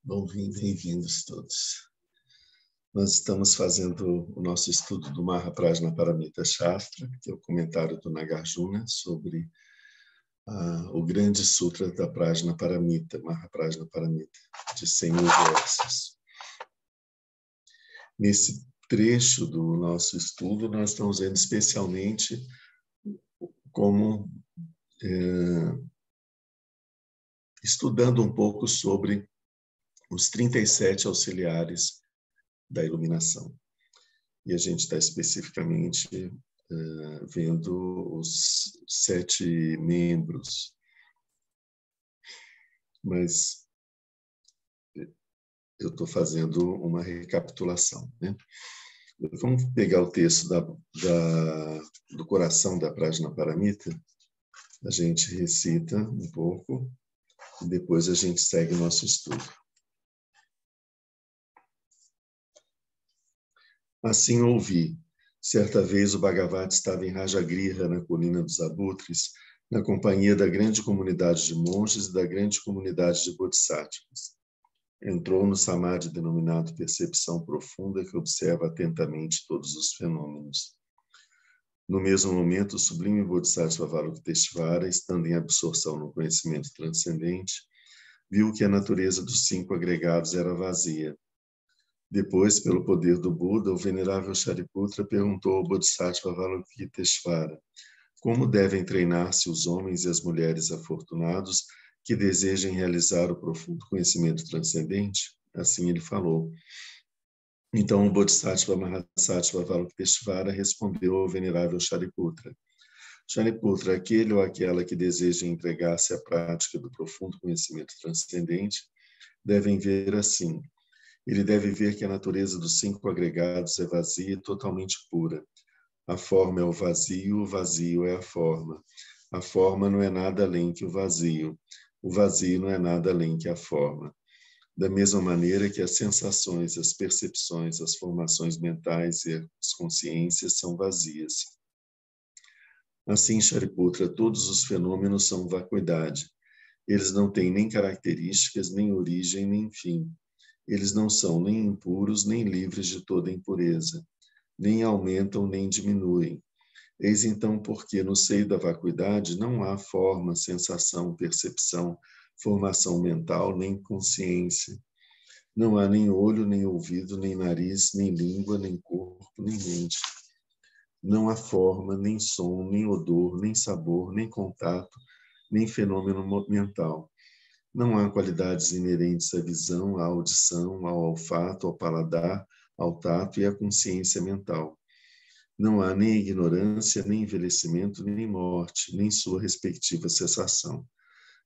Bem-vindos todos. Nós estamos fazendo o nosso estudo do Mahaprajnaparamita Shastra, que é o comentário do Nagarjuna sobre o grande sutra da Prajnaparamita, Mahaprajnaparamita, de 100.000 versos. Nesse trecho do nosso estudo, nós estamos vendo especialmente como estudando um pouco sobre os 37 auxiliares da iluminação. E a gente está especificamente vendo os 7 membros. Mas eu estou fazendo uma recapitulação, né? Vamos pegar o texto do coração da Prajnaparamita, a gente recita um pouco e depois a gente segue o nosso estudo. Assim ouvi. Certa vez o Bhagavata estava em Rajagriha, na colina dos Abutres, na companhia da grande comunidade de monges e da grande comunidade de bodhisattvas. Entrou no samadhi denominado percepção profunda, que observa atentamente todos os fenômenos. No mesmo momento, o sublime Bodhisattva Avalokiteshvara, estando em absorção no conhecimento transcendente, viu que a natureza dos 5 agregados era vazia. Depois, pelo poder do Buda, o venerável Shariputra perguntou ao Bodhisattva Avalokiteshvara como devem treinar-se os homens e as mulheres afortunados que desejem realizar o profundo conhecimento transcendente. Assim ele falou. Então o Bodhisattva Mahasattva Avalokiteshvara respondeu ao venerável Shariputra: Shariputra, aquele ou aquela que deseja entregar-se à prática do profundo conhecimento transcendente devem ver assim. Ele deve ver que a natureza dos 5 agregados é vazia e totalmente pura. A forma é o vazio é a forma. A forma não é nada além que o vazio não é nada além que a forma. Da mesma maneira que as sensações, as percepções, as formações mentais e as consciências são vazias. Assim, Shariputra, todos os fenômenos são vacuidade. Eles não têm nem características, nem origem, nem fim. Eles não são nem impuros, nem livres de toda impureza. Nem aumentam, nem diminuem. Eis então porque no seio da vacuidade não há forma, sensação, percepção, formação mental, nem consciência. Não há nem olho, nem ouvido, nem nariz, nem língua, nem corpo, nem mente. Não há forma, nem som, nem odor, nem sabor, nem contato, nem fenômeno mental. Não há qualidades inerentes à visão, à audição, ao olfato, ao paladar, ao tato e à consciência mental. Não há nem ignorância, nem envelhecimento, nem morte, nem sua respectiva cessação.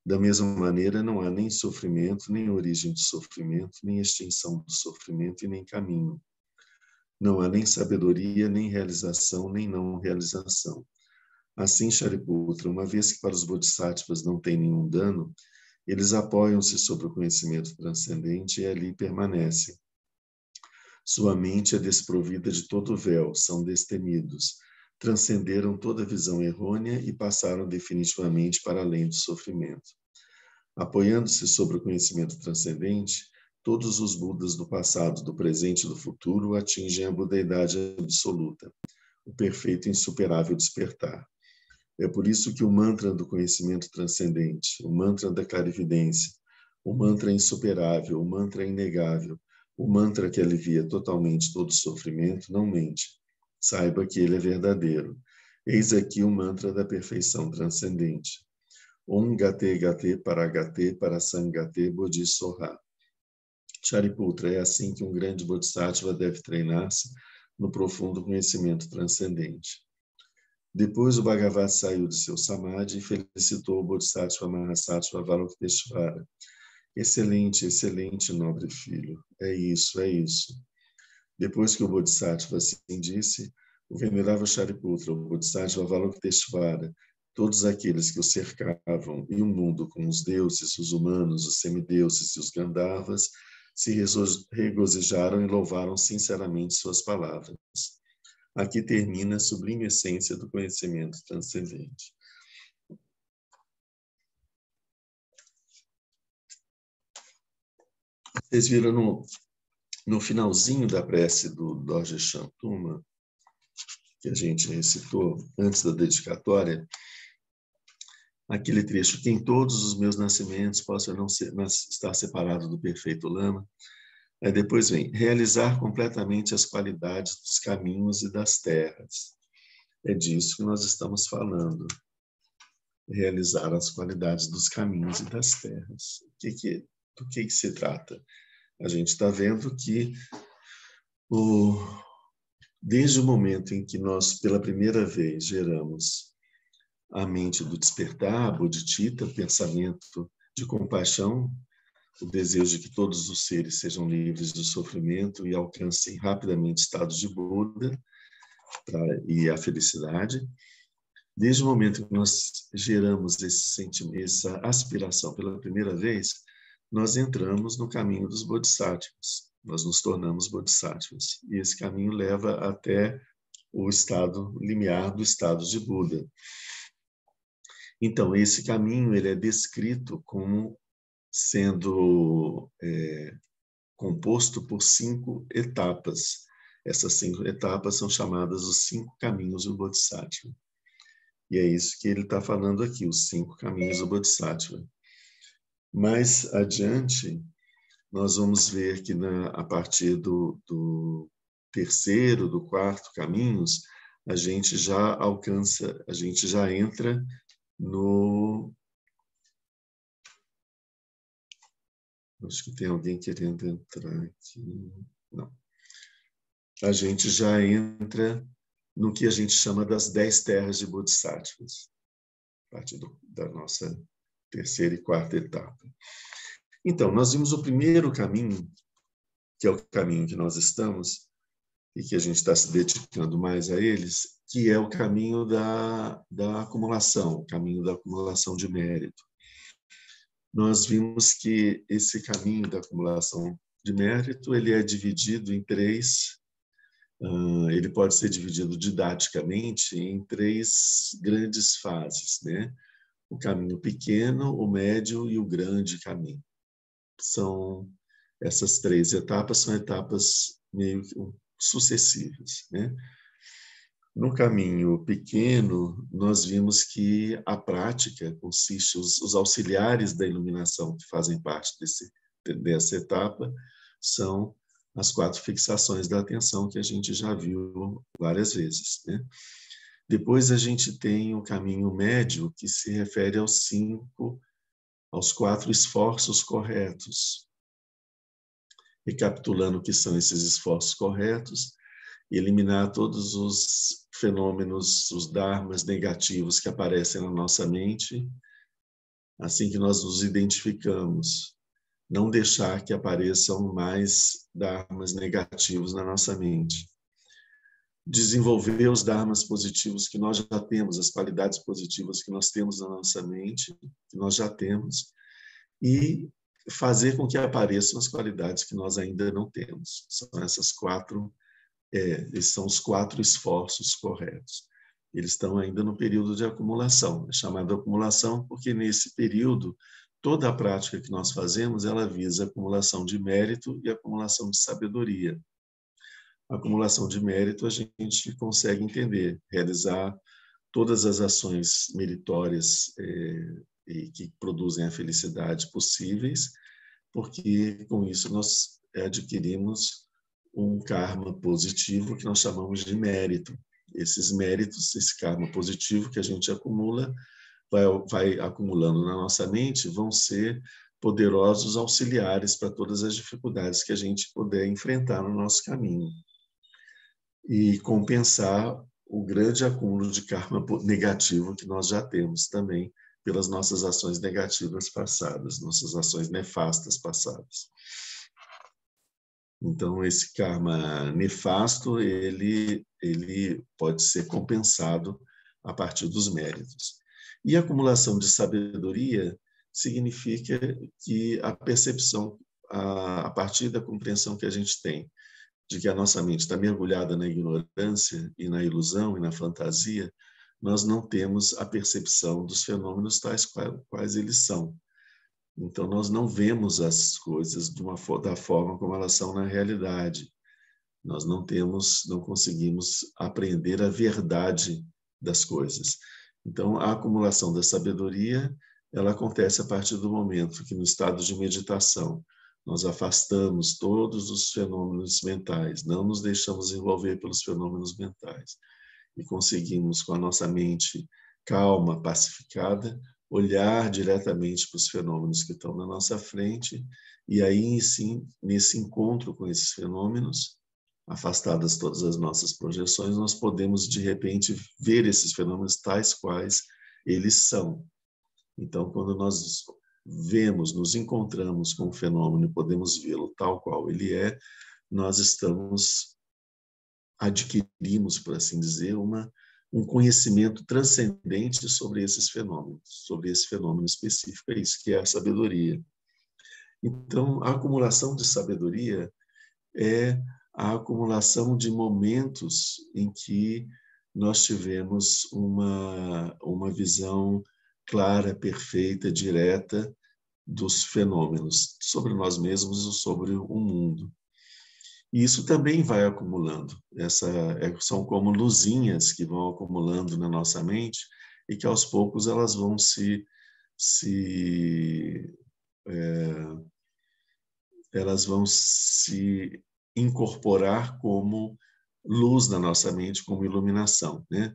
Da mesma maneira, não há nem sofrimento, nem origem do sofrimento, nem extinção do sofrimento e nem caminho. Não há nem sabedoria, nem realização, nem não realização. Assim, Shariputra, uma vez que para os bodhisattvas não tem nenhum dano, eles apoiam-se sobre o conhecimento transcendente e ali permanecem. Sua mente é desprovida de todo véu, são destemidos, transcenderam toda visão errônea e passaram definitivamente para além do sofrimento. Apoiando-se sobre o conhecimento transcendente, todos os Budas do passado, do presente e do futuro atingem a budeidade absoluta, o perfeito e insuperável despertar. É por isso que o mantra do conhecimento transcendente, o mantra da clarividência, o mantra insuperável, o mantra inegável, o mantra que alivia totalmente todo sofrimento, não mente. Saiba que ele é verdadeiro. Eis aqui o mantra da perfeição transcendente. Om Gate Gate Paragate Parasangate Bodhisoha. Shariputra, é assim que um grande bodhisattva deve treinar-se no profundo conhecimento transcendente. Depois o Bhagavata saiu de seu samadhi e felicitou o Bodhisattva Mahasattva Avalokiteshvara. Excelente, excelente, nobre filho. É isso, é isso. Depois que o Bodhisattva assim disse, o venerável Shariputra, o Bodhisattva Avalokiteshvara, todos aqueles que o cercavam e o mundo com os deuses, os humanos, os semideuses e os Gandharvas, se regozijaram e louvaram sinceramente suas palavras. Aqui termina a sublime essência do conhecimento transcendente. Vocês viram no finalzinho da prece do Dorje Shantuma, que a gente recitou antes da dedicatória, aquele trecho: que em todos os meus nascimentos possa não estar separado do perfeito Lama. Aí depois vem: realizar completamente as qualidades dos caminhos e das terras. É disso que nós estamos falando. Realizar as qualidades dos caminhos e das terras. Do que se trata? A gente está vendo que desde o momento em que nós, pela primeira vez, geramos a mente do despertar, a bodhicitta, o pensamento de compaixão, o desejo de que todos os seres sejam livres do sofrimento e alcancem rapidamente estados de Buda e a felicidade. Desde o momento que nós geramos esse sentimento, essa aspiração pela primeira vez, nós entramos no caminho dos bodhisattvas. Nós nos tornamos bodhisattvas. E esse caminho leva até o estado limiar do estado de Buda. Então, esse caminho ele é descrito como sendo composto por 5 etapas. Essas 5 etapas são chamadas os 5 caminhos do Bodhisattva. E é isso que ele está falando aqui, os 5 caminhos do Bodhisattva. Mais adiante, nós vamos ver que a partir do terceiro, do quarto caminhos, a gente já alcança, a gente já entra no... Acho que tem alguém querendo entrar aqui. Não. A gente já entra no que a gente chama das 10 terras de Bodhisattvas, a partir da nossa terceira e quarta etapa. Então, nós vimos o primeiro caminho, que é o caminho que nós estamos, e que a gente está se dedicando mais a eles, que é o caminho da acumulação, o caminho da acumulação de mérito. Nós vimos que esse caminho da acumulação de mérito ele é dividido em 3, ele pode ser dividido didaticamente em 3 grandes fases, né? O caminho pequeno, o médio e o grande caminho. Essas 3 etapas são etapas meio sucessivas, né? No caminho pequeno, nós vimos que a prática consiste, os auxiliares da iluminação que fazem parte dessa etapa são as 4 fixações da atenção que a gente já viu várias vezes, né? Depois a gente tem o caminho médio, que se refere aos 4 esforços corretos. Recapitulando o que são esses esforços corretos, eliminar todos os fenômenos, os dharmas negativos que aparecem na nossa mente, assim que nós nos identificamos, não deixar que apareçam mais dharmas negativos na nossa mente. Desenvolver os dharmas positivos que nós já temos, as qualidades positivas que nós temos na nossa mente, que nós já temos, e fazer com que apareçam as qualidades que nós ainda não temos. São essas 4, esses são os 4 esforços corretos. Eles estão ainda no período de acumulação. É chamado acumulação porque nesse período toda a prática que nós fazemos ela visa acumulação de mérito e acumulação de sabedoria. A acumulação de mérito a gente consegue entender, realizar todas as ações meritórias e que produzem a felicidade possíveis, porque com isso nós adquirimos um karma positivo que nós chamamos de mérito. Esses méritos, esse karma positivo que a gente acumula, vai acumulando na nossa mente, vão ser poderosos auxiliares para todas as dificuldades que a gente puder enfrentar no nosso caminho e compensar o grande acúmulo de karma negativo que nós já temos também pelas nossas ações negativas passadas, nossas ações nefastas passadas. Então, esse karma nefasto, ele pode ser compensado a partir dos méritos. E a acumulação de sabedoria significa que a percepção, a partir da compreensão que a gente tem de que a nossa mente está mergulhada na ignorância e na ilusão e na fantasia, nós não temos a percepção dos fenômenos tais quais eles são. Então, nós não vemos as coisas da forma como elas são na realidade. Nós não conseguimos aprender a verdade das coisas. Então, a acumulação da sabedoria, ela acontece a partir do momento que, no estado de meditação, nós afastamos todos os fenômenos mentais, não nos deixamos envolver pelos fenômenos mentais e conseguimos, com a nossa mente calma, pacificada, olhar diretamente para os fenômenos que estão na nossa frente e aí, sim, nesse encontro com esses fenômenos, afastadas todas as nossas projeções, nós podemos, de repente, ver esses fenômenos tais quais eles são. Então, quando nós vemos, nos encontramos com o fenômeno e podemos vê-lo tal qual ele é, nós adquirimos, por assim dizer, um conhecimento transcendente sobre esses fenômenos, sobre esse fenômeno específico, é isso que é a sabedoria. Então, a acumulação de sabedoria é a acumulação de momentos em que nós tivemos uma visão clara, perfeita, direta dos fenômenos sobre nós mesmos ou sobre o mundo. E isso também vai acumulando. São como luzinhas que vão acumulando na nossa mente e que aos poucos elas vão elas vão se incorporar como luz na nossa mente, como iluminação, né?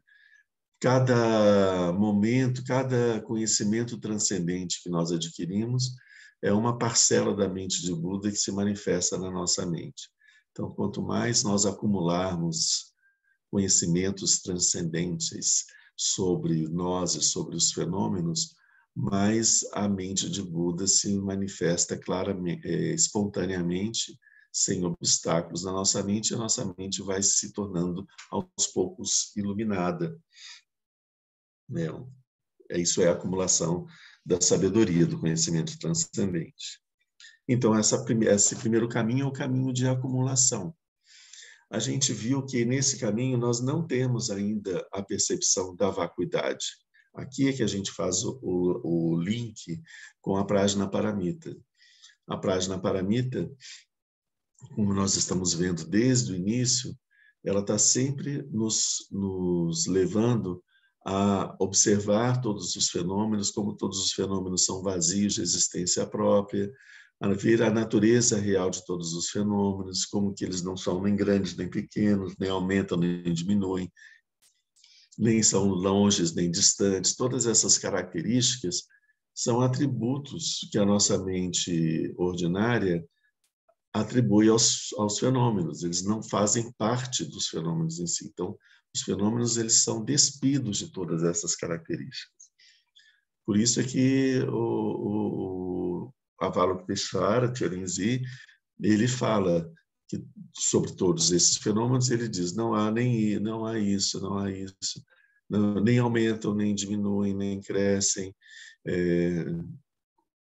Cada momento, cada conhecimento transcendente que nós adquirimos é uma parcela da mente de Buda que se manifesta na nossa mente. Então, quanto mais nós acumularmos conhecimentos transcendentes sobre nós e sobre os fenômenos, mais a mente de Buda se manifesta claramente, espontaneamente, sem obstáculos na nossa mente, e a nossa mente vai se tornando, aos poucos, iluminada. Isso é a acumulação da sabedoria, do conhecimento transcendente. Então, esse primeiro caminho é o caminho de acumulação. A gente viu que nesse caminho nós não temos ainda a percepção da vacuidade. Aqui é que a gente faz o link com a Prajnaparamita. A Prajnaparamita, como nós estamos vendo desde o início, ela está sempre nos levando a observar todos os fenômenos, como todos os fenômenos são vazios de existência própria, a ver a natureza real de todos os fenômenos, como que eles não são nem grandes nem pequenos, nem aumentam nem diminuem, nem são longes nem distantes. Todas essas características são atributos que a nossa mente ordinária atribui aos fenômenos. Eles não fazem parte dos fenômenos em si. Então, os fenômenos eles são despidos de todas essas características. Por isso é que o Avalokiteshvara Terenzi, ele fala que sobre todos esses fenômenos, ele diz, não há isso, nem aumentam, nem diminuem, nem crescem,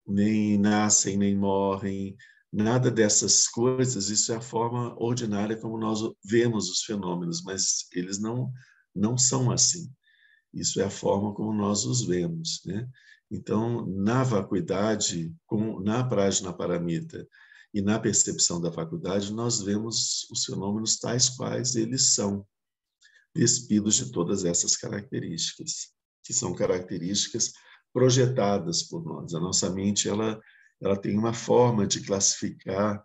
nem nascem, nem morrem, nada dessas coisas. Isso é a forma ordinária como nós vemos os fenômenos, mas eles não são assim. Isso é a forma como nós os vemos, né? Então, na vacuidade, na Prajnaparamita e na percepção da vacuidade, nós vemos os fenômenos tais quais eles são, despidos de todas essas características, que são características projetadas por nós. A nossa mente ela tem uma forma de classificar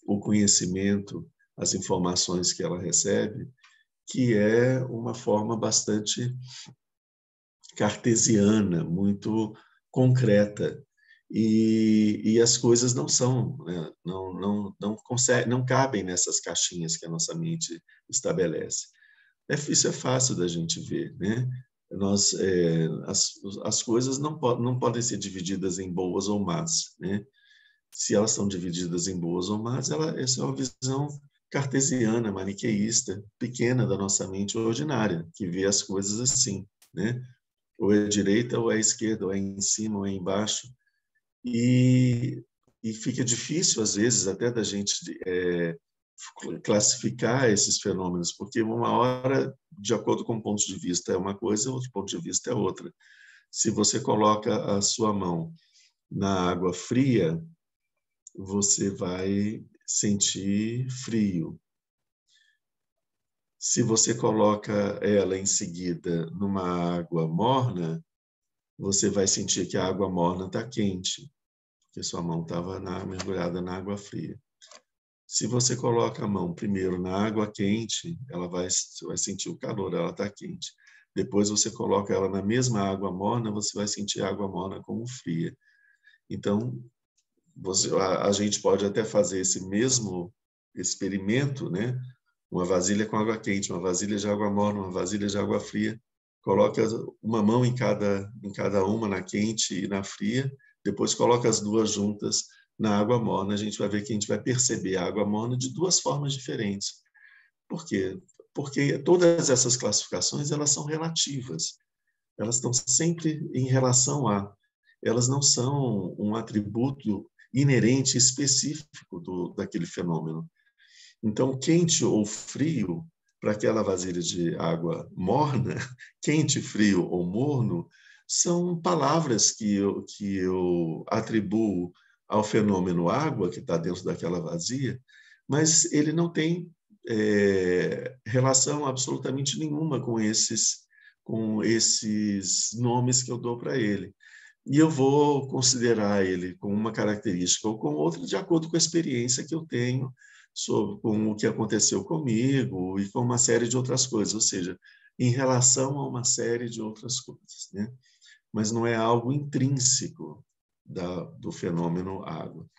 o conhecimento, as informações que ela recebe, que é uma forma bastante cartesiana, muito concreta. E as coisas não são, né? não cabem nessas caixinhas que a nossa mente estabelece. Isso é fácil da gente ver, né? As coisas não podem ser divididas em boas ou más, né? Se elas são divididas em boas ou más, essa é uma visão cartesiana, maniqueísta, pequena da nossa mente ordinária, que vê as coisas assim, né? Ou é direita, ou é esquerda, ou é em cima, ou é embaixo. E fica difícil, às vezes, até da gente classificar esses fenômenos, porque uma hora, de acordo com o ponto de vista, é uma coisa, outro ponto de vista é outra. Se você coloca a sua mão na água fria, você vai sentir frio. Se você coloca ela em seguida numa água morna, você vai sentir que a água morna está quente, porque sua mão estava mergulhada na água fria. Se você coloca a mão primeiro na água quente, você vai sentir o calor, ela está quente. Depois você coloca ela na mesma água morna, você vai sentir a água morna como fria. Então, a gente pode até fazer esse mesmo experimento, né? Uma vasilha com água quente, uma vasilha de água morna, uma vasilha de água fria. Coloca uma mão em cada uma, na quente e na fria. Depois coloca as duas juntas na água morna. A gente vai ver que a gente vai perceber a água morna de duas formas diferentes. Por quê? Porque todas essas classificações, elas são relativas. Elas estão sempre em relação a. Elas não são um atributo inerente, específico daquele fenômeno. Então, quente ou frio, para aquela vasilha de água morna, quente, frio ou morno, são palavras que eu atribuo ao fenômeno água, que está dentro daquela vazia, mas ele não tem relação absolutamente nenhuma com esses nomes que eu dou para ele. E eu vou considerar ele com uma característica ou com outra, de acordo com a experiência que eu tenho com o que aconteceu comigo e com uma série de outras coisas, ou seja, em relação a uma série de outras coisas, né? Mas não é algo intrínseco do fenômeno água.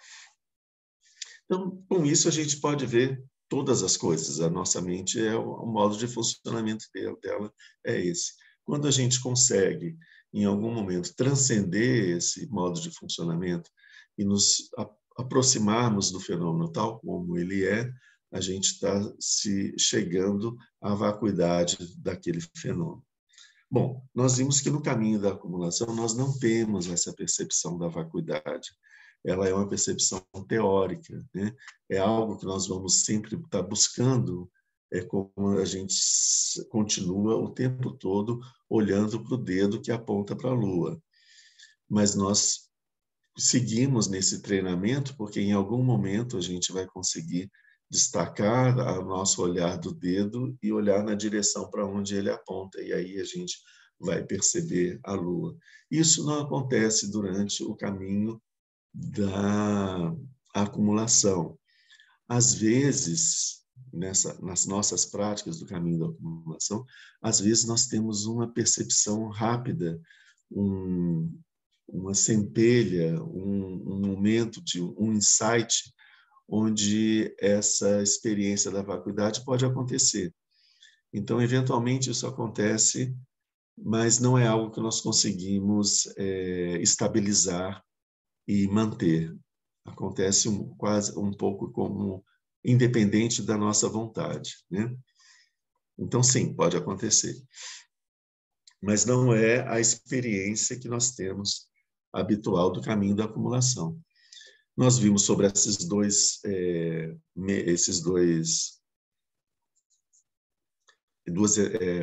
Então, com isso, a gente pode ver todas as coisas. A nossa mente, o modo de funcionamento dela é esse. Quando a gente consegue, em algum momento, transcender esse modo de funcionamento e nos aproximarmos do fenômeno tal como ele é, a gente está chegando à vacuidade daquele fenômeno. Bom, nós vimos que no caminho da acumulação nós não temos essa percepção da vacuidade. Ela é uma percepção teórica, né? É algo que nós vamos sempre estar buscando, como a gente continua o tempo todo olhando para o dedo que aponta para a Lua. Mas nós seguimos nesse treinamento porque em algum momento a gente vai conseguir destacar o nosso olhar do dedo e olhar na direção para onde ele aponta, e aí a gente vai perceber a Lua. Isso não acontece durante o caminho da acumulação. Às vezes, nas nossas práticas do caminho da acumulação, às vezes nós temos uma percepção rápida, uma centelha, um momento de um insight, onde essa experiência da vacuidade pode acontecer. Então, eventualmente, isso acontece, mas não é algo que nós conseguimos estabilizar e manter. Acontece quase um pouco como independente da nossa vontade, né? Então, sim, pode acontecer. Mas não é a experiência que nós temos habitual do caminho da acumulação. Nós vimos sobre duas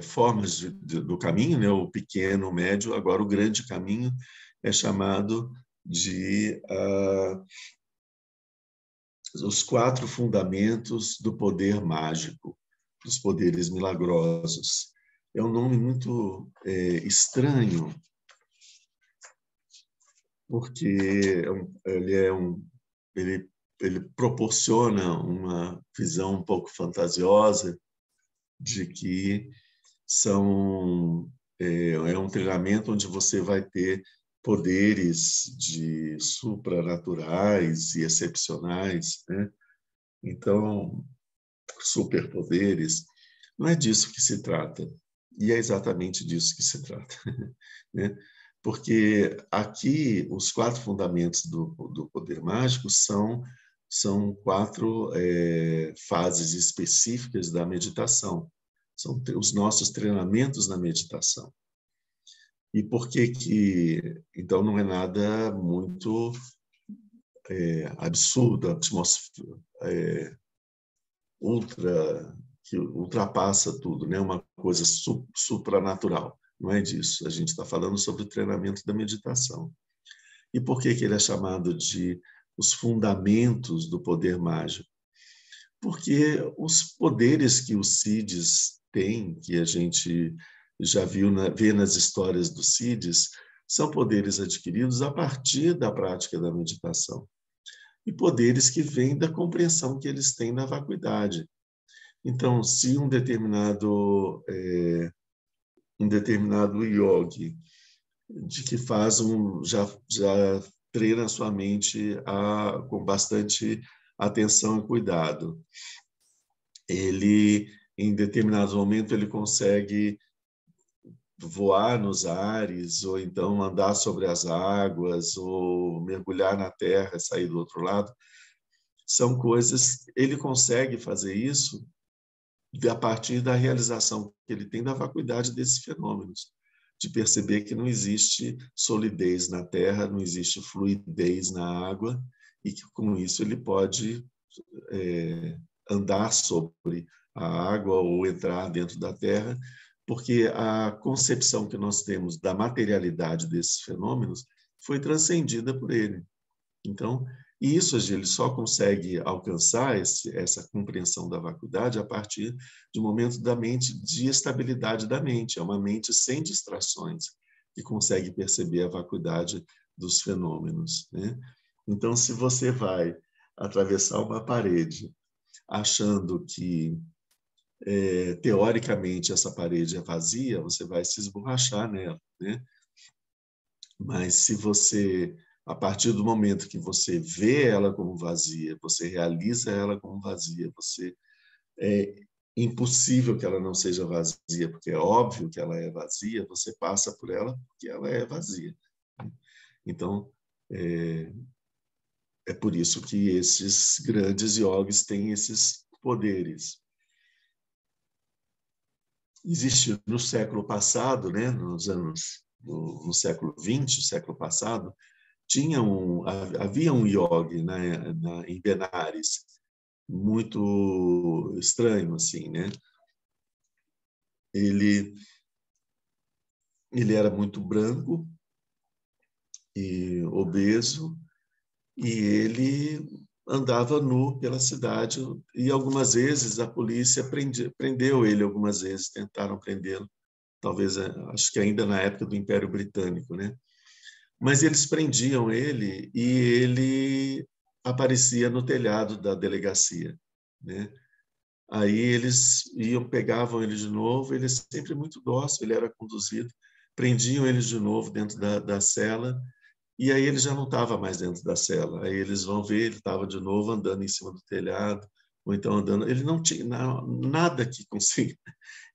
formas do caminho, né? O pequeno, o médio, agora o grande caminho é chamado de os 4 fundamentos do poder mágico, dos poderes milagrosos. É um nome muito estranho, porque ele proporciona uma visão um pouco fantasiosa de que é um treinamento onde você vai ter poderes supranaturais e excepcionais, né? Então, superpoderes, não é disso que se trata. E é exatamente disso que se trata, né? Porque aqui os 4 fundamentos do poder mágico são 4 fases específicas da meditação. São os nossos treinamentos na meditação. E por que então não é nada muito absurdo, que ultrapassa tudo, né? Uma coisa supranatural. Não é disso. A gente está falando sobre o treinamento da meditação. E por que ele é chamado de os fundamentos do poder mágico? Porque os poderes que os Siddhis têm, que a gente já vê nas histórias dos Siddhis, são poderes adquiridos a partir da prática da meditação. E poderes que vêm da compreensão que eles têm da vacuidade. Então, se um determinado yogi de que faz já treina a sua mente com bastante atenção e cuidado, ele, em determinados momentos, ele consegue voar nos ares, ou então andar sobre as águas, ou mergulhar na terra e sair do outro lado. São coisas, ele consegue fazer isso a partir da realização que ele tem da vacuidade desses fenômenos, de perceber que não existe solidez na terra, não existe fluidez na água, e que com isso ele pode andar sobre a água ou entrar dentro da terra, porque a concepção que nós temos da materialidade desses fenômenos foi transcendida por ele. Então, isso ele só consegue alcançar essa compreensão da vacuidade a partir de um momento da mente, de estabilidade da mente. É uma mente sem distrações que consegue perceber a vacuidade dos fenômenos, né? Então, se você vai atravessar uma parede achando que, teoricamente, essa parede é vazia, você vai se esborrachar nela, né? Mas se você, a partir do momento que você vê ela como vazia, você realiza ela como vazia, é impossível que ela não seja vazia, porque é óbvio que ela é vazia, você passa por ela porque ela é vazia. Então, é por isso que esses grandes yogis têm esses poderes. Existiu no século passado, né, no século XX, século passado, havia um yogi, né, em Benares, muito estranho, assim, né? Ele era muito branco e obeso, e ele andava nu pela cidade, e algumas vezes a polícia prendeu ele, algumas vezes tentaram prendê-lo, talvez, acho que ainda na época do Império Britânico, né? Mas eles prendiam ele e ele aparecia no telhado da delegacia, né? Aí eles pegavam ele de novo, ele sempre muito dócil, ele era conduzido, prendiam ele de novo dentro da cela, e aí ele já não estava mais dentro da cela. Aí eles vão ver, ele estava de novo andando em cima do telhado, ou então andando. Ele não tinha nada que conseguia,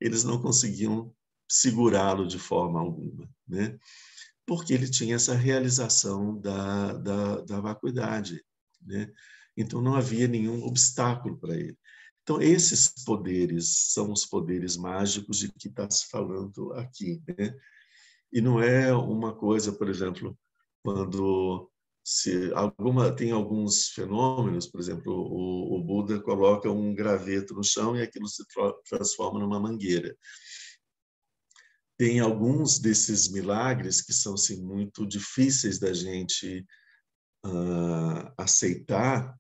eles não conseguiam segurá-lo de forma alguma, né? Porque ele tinha essa realização da vacuidade, né? Então não havia nenhum obstáculo para ele. Então esses poderes são os poderes mágicos de que está se falando aqui, né? E não é uma coisa, por exemplo, quando tem alguns fenômenos, por exemplo, o Buda coloca um graveto no chão e aquilo se transforma numa mangueira. Tem alguns desses milagres que são assim, muito difíceis da gente aceitar,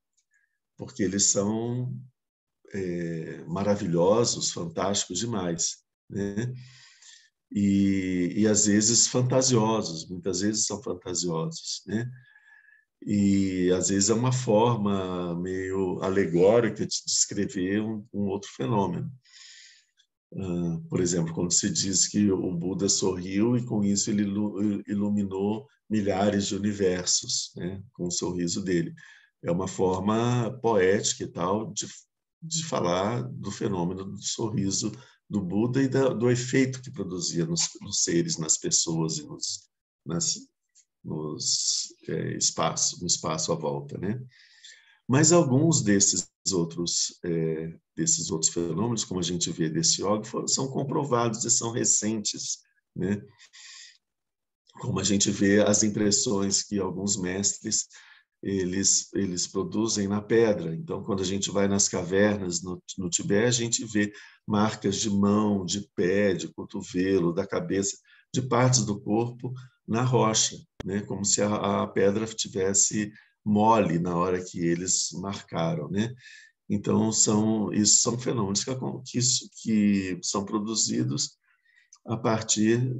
porque eles são maravilhosos, fantásticos demais, né? E às vezes fantasiosos, muitas vezes são fantasiosos, né? E às vezes é uma forma meio alegórica de descrever um outro fenômeno. Por exemplo, quando se diz que o Buda sorriu e com isso ele iluminou milhares de universos, né, com o sorriso dele. É uma forma poética e tal de falar do fenômeno do sorriso do Buda e do efeito que produzia nos seres, nas pessoas e no espaço à volta, né? Mas alguns desses outros fenômenos, como a gente vê desse yoga, são comprovados e são recentes, né? Como a gente vê as impressões que alguns mestres eles produzem na pedra. Então, quando a gente vai nas cavernas no Tibete, a gente vê marcas de mão, de pé, de cotovelo, da cabeça, de partes do corpo na rocha, né? Como se a pedra tivesse mole na hora que eles marcaram, né? Então, isso são fenômenos que são produzidos a partir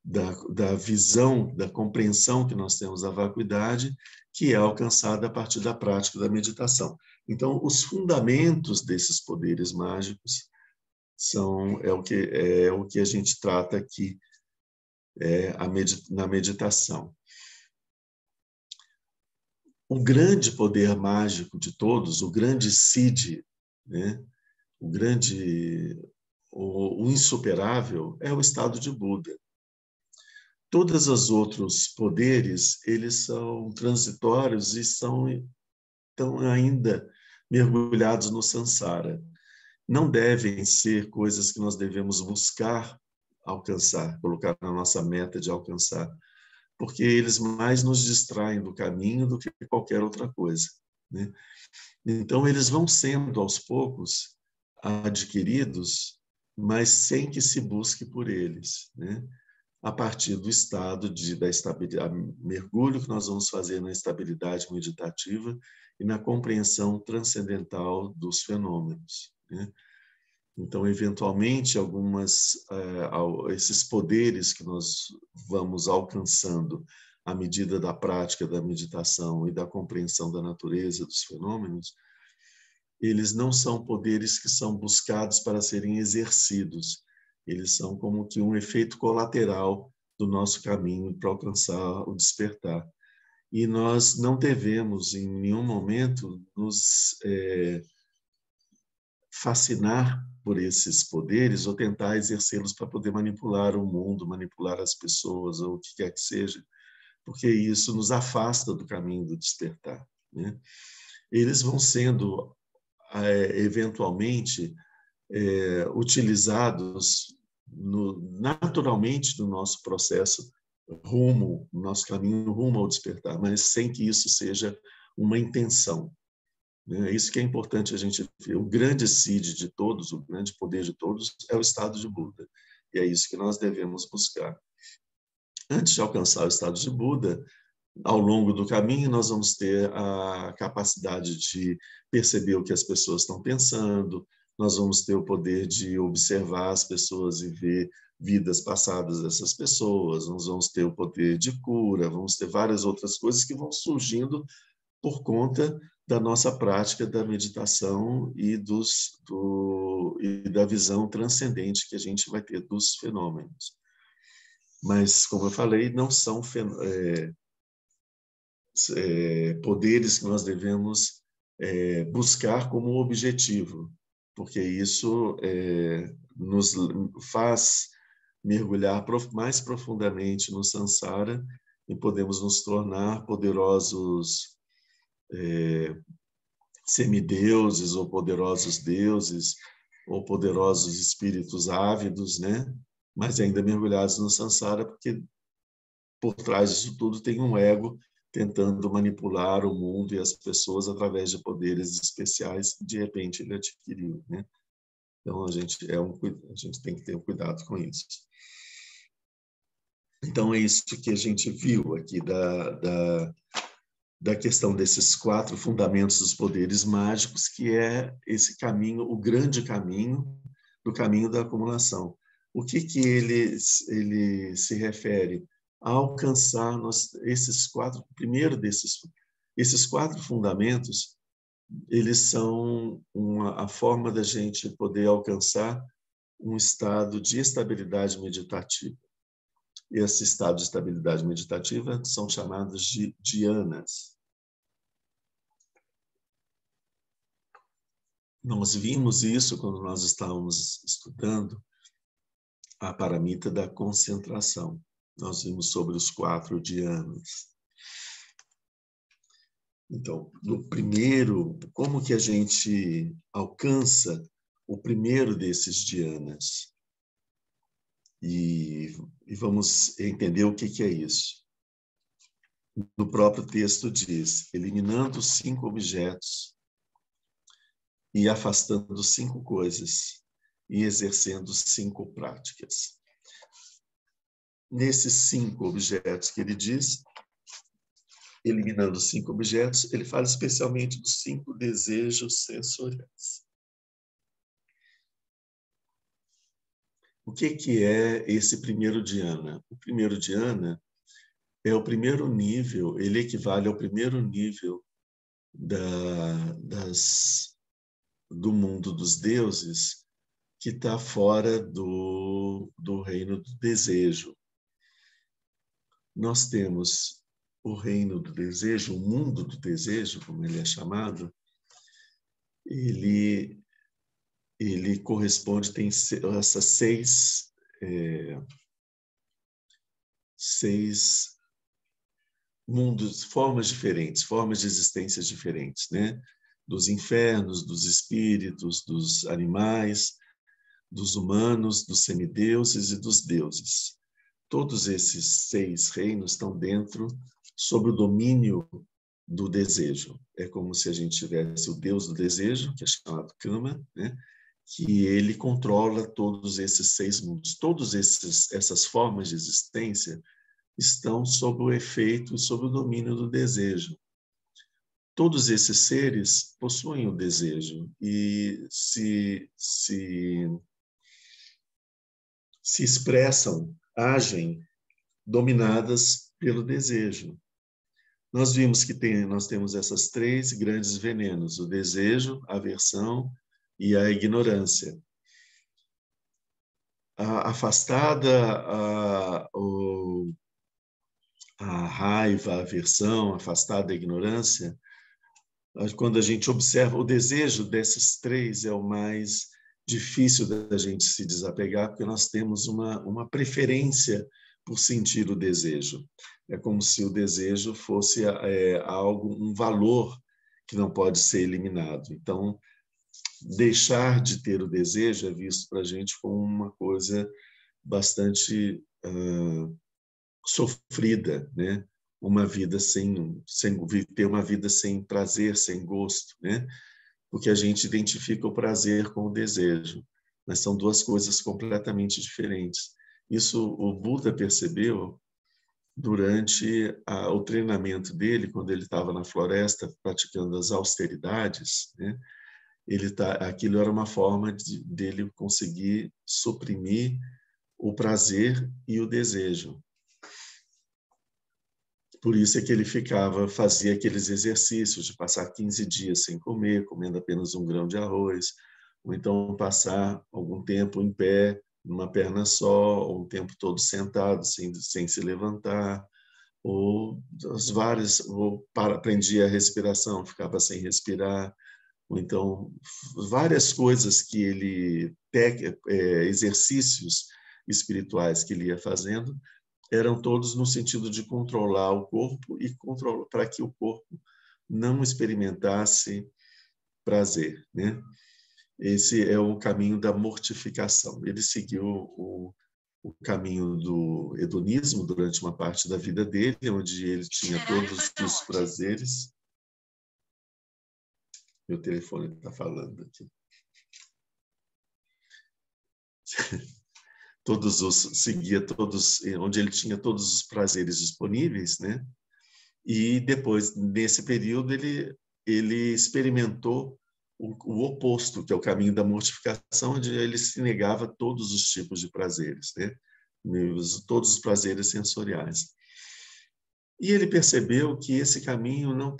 da visão, da compreensão que nós temos da vacuidade, que é alcançada a partir da prática da meditação. Então, os fundamentos desses poderes mágicos é o que a gente trata aqui na meditação. O grande poder mágico de todos, o grande Siddhi, né? O insuperável, é o estado de Buda. Todos os outros poderes, eles são transitórios e estão ainda mergulhados no samsara. Não devem ser coisas que nós devemos buscar alcançar, colocar na nossa meta de alcançar, porque eles mais nos distraem do caminho do que qualquer outra coisa, né? Então, eles vão sendo, aos poucos, adquiridos, mas sem que se busque por eles, né? A partir do estado da estabilidade, mergulho que nós vamos fazer na estabilidade meditativa e na compreensão transcendental dos fenômenos, né? Então, eventualmente, esses poderes que nós vamos alcançando à medida da prática da meditação e da compreensão da natureza dos fenômenos, eles não são poderes que são buscados para serem exercidos. Eles são como que um efeito colateral do nosso caminho para alcançar o despertar. E nós não devemos, em nenhum momento, nos fascinar por esses poderes ou tentar exercê-los para poder manipular o mundo, manipular as pessoas, ou o que quer que seja, porque isso nos afasta do caminho do despertar, né? Eles vão sendo, eventualmente, utilizados naturalmente no nosso processo no nosso caminho rumo ao despertar, mas sem que isso seja uma intenção. É isso que é importante a gente ver. O grande Siddhi de todos, o grande poder de todos, é o estado de Buda. E é isso que nós devemos buscar. Antes de alcançar o estado de Buda, ao longo do caminho, nós vamos ter a capacidade de perceber o que as pessoas estão pensando, nós vamos ter o poder de observar as pessoas e ver vidas passadas dessas pessoas, nós vamos ter o poder de cura, vamos ter várias outras coisas que vão surgindo por conta da nossa prática da meditação e da visão transcendente que a gente vai ter dos fenômenos. Mas, como eu falei, não são poderes que nós devemos buscar como objetivo, porque isso nos faz mergulhar mais profundamente no samsara e podemos nos tornar poderosos semideuses ou poderosos deuses ou poderosos espíritos ávidos, né? Mas ainda mergulhados no samsara, porque por trás disso tudo tem um ego tentando manipular o mundo e as pessoas através de poderes especiais que de repente ele adquiriu, né? Então a gente tem que ter um cuidado com isso. Então é isso que a gente viu aqui da questão desses 4 fundamentos dos poderes mágicos, que é esse caminho, o grande caminho, do caminho da acumulação. O que ele se refere? A alcançar esses 4 fundamentos, eles são a forma da gente poder alcançar um estado de estabilidade meditativa. Esse estado de estabilidade meditativa são chamados de dhyanas. Nós vimos isso quando nós estávamos estudando a paramita da concentração. Nós vimos sobre os 4 dhyanas. Então, no primeiro, como que a gente alcança o primeiro desses dhyanas? E vamos entender o que é isso. No próprio texto diz, eliminando 5 objetos e afastando 5 coisas e exercendo 5 práticas. nesses 5 objetos que ele diz, eliminando 5 objetos, ele fala especialmente dos 5 desejos sensoriais. O que é esse primeiro dhyana? O primeiro dhyana é o primeiro nível, ele equivale ao primeiro nível do mundo dos deuses, que está fora do reino do desejo. Nós temos o reino do desejo, o mundo do desejo, como ele é chamado, ele corresponde, tem essas 6 mundos, formas diferentes, formas de existências diferentes, né? Dos infernos, dos espíritos, dos animais, dos humanos, dos semideuses e dos deuses. Todos esses 6 reinos estão dentro, sob o domínio do desejo. É como se a gente tivesse o deus do desejo, que é chamado Kama, né? Que ele controla todos esses 6 mundos. Todas essas formas de existência estão sob o efeito, sob o domínio do desejo. Todos esses seres possuem o desejo e se expressam, agem dominadas pelo desejo. Nós vimos que nós temos essas 3 grandes venenos, o desejo, a aversão e a ignorância. Afastada a raiva, a aversão, afastada a ignorância, quando a gente observa o desejo desses 3 é o mais difícil da gente se desapegar, porque nós temos uma preferência por sentir o desejo. É como se o desejo fosse algo, um valor que não pode ser eliminado. Então, deixar de ter o desejo é visto para a gente como uma coisa bastante sofrida, né? Uma vida ter uma vida sem prazer, sem gosto, né? Porque a gente identifica o prazer com o desejo, mas são 2 coisas completamente diferentes. Isso o Buda percebeu durante o treinamento dele, quando ele estava na floresta praticando as austeridades, né? Aquilo era uma forma dele conseguir suprimir o prazer e o desejo. Por isso é que ele fazia aqueles exercícios de passar 15 dias sem comer, comendo apenas 1 grão de arroz, ou então passar algum tempo em pé, numa perna só, ou um tempo todo sentado, sem se levantar, ou prendia a respiração, ficava sem respirar, ou então várias coisas que exercícios espirituais que ele ia fazendo, eram todos no sentido de controlar o corpo e para que o corpo não experimentasse prazer, né? Esse é o caminho da mortificação. Ele seguiu o caminho do hedonismo durante uma parte da vida dele, onde ele tinha todos os prazeres. Meu telefone está falando aqui. Onde ele tinha todos os prazeres disponíveis, né? E depois, nesse período, ele experimentou o oposto, que é o caminho da mortificação, onde ele se negava a todos os tipos de prazeres, né? Todos os prazeres sensoriais. E ele percebeu que esse caminho não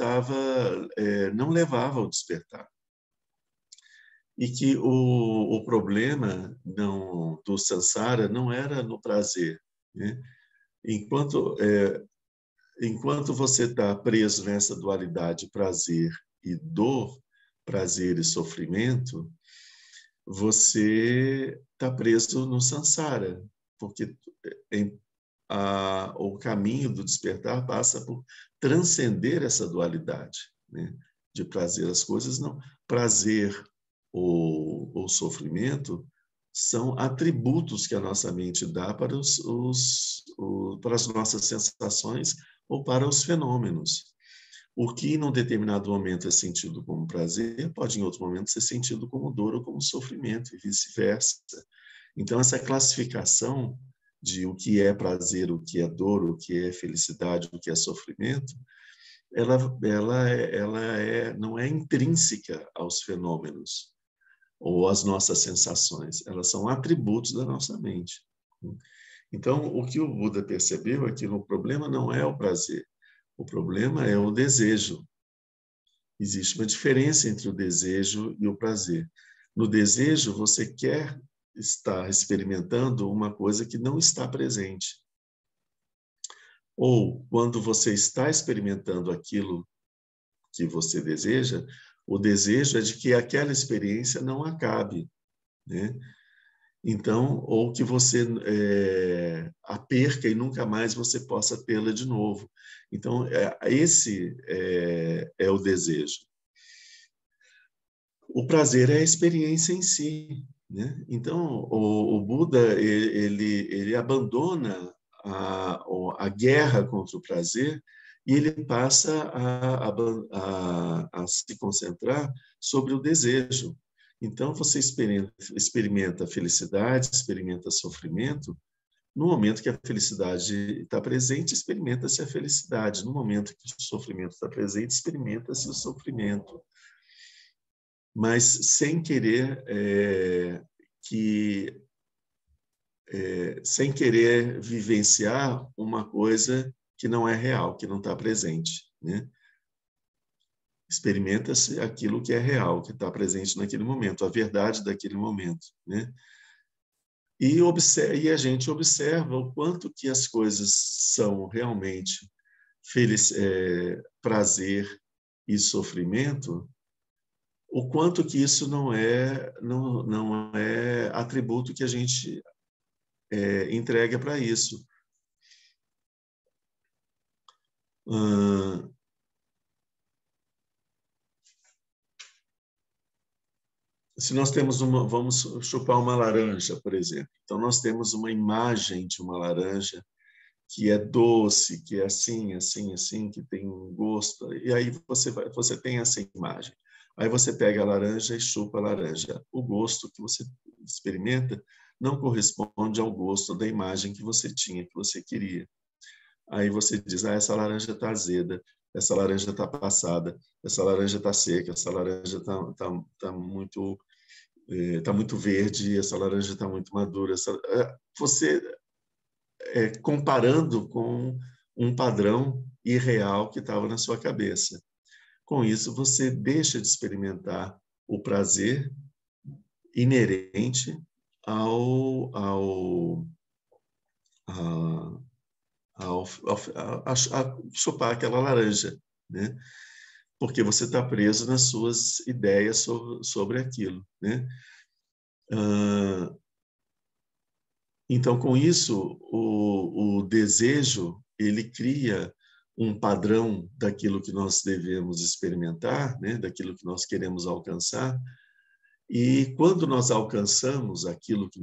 levava ao despertar. E que o problema do samsara não era no prazer, né? Enquanto você está preso nessa dualidade prazer e dor, prazer e sofrimento, você está preso no samsara, porque o caminho do despertar passa por transcender essa dualidade, né? De prazer. As coisas não. Prazer ou sofrimento são atributos que a nossa mente dá para para as nossas sensações ou para os fenômenos. O que, num determinado momento, é sentido como prazer, pode, em outro momento, ser sentido como dor ou como sofrimento, e vice-versa. Então, essa classificação de o que é prazer, o que é dor, o que é felicidade, o que é sofrimento, não é intrínseca aos fenômenos ou às nossas sensações. Elas são atributos da nossa mente. Então, o que o Buda percebeu é que o problema não é o prazer, o problema é o desejo. Existe uma diferença entre o desejo e o prazer. No desejo, você quer estar experimentando uma coisa que não está presente. Ou, quando você está experimentando aquilo que você deseja, o desejo é de que aquela experiência não acabe, né? Então, ou que você a perca e nunca mais você possa tê-la de novo. Então, esse é o desejo. O prazer é a experiência em si, né? Então, o Buda ele abandona a guerra contra o prazer e ele passa a se concentrar sobre o desejo. Então, você experimenta felicidade, experimenta sofrimento. No momento que a felicidade está presente, experimenta-se a felicidade. No momento que o sofrimento está presente, experimenta-se o sofrimento. Mas sem querer sem querer vivenciar uma coisa que não é real, que não está presente, né? Experimenta-se aquilo que é real, que está presente naquele momento, a verdade daquele momento, né? E a gente observa o quanto que as coisas são realmente prazer e sofrimento, o quanto que isso não é atributo que a gente entrega para isso. Se nós temos vamos chupar uma laranja, por exemplo. Então, nós temos uma imagem de uma laranja que é doce, que é assim, assim, assim, que tem um gosto. E aí você tem essa imagem. Aí você pega a laranja e chupa a laranja. O gosto que você experimenta não corresponde ao gosto da imagem que você tinha, que você queria. Aí você diz, essa laranja está azeda, essa laranja está passada, essa laranja está seca, essa laranja está muito verde, essa laranja está muito madura. Você comparando com um padrão irreal que estava na sua cabeça. Com isso, você deixa de experimentar o prazer inerente a chupar aquela laranja, né? Porque você está preso nas suas ideias sobre aquilo, né? Então, com isso, o desejo ele cria um padrão daquilo que nós devemos experimentar, né? Daquilo que nós queremos alcançar. E quando nós alcançamos aquilo que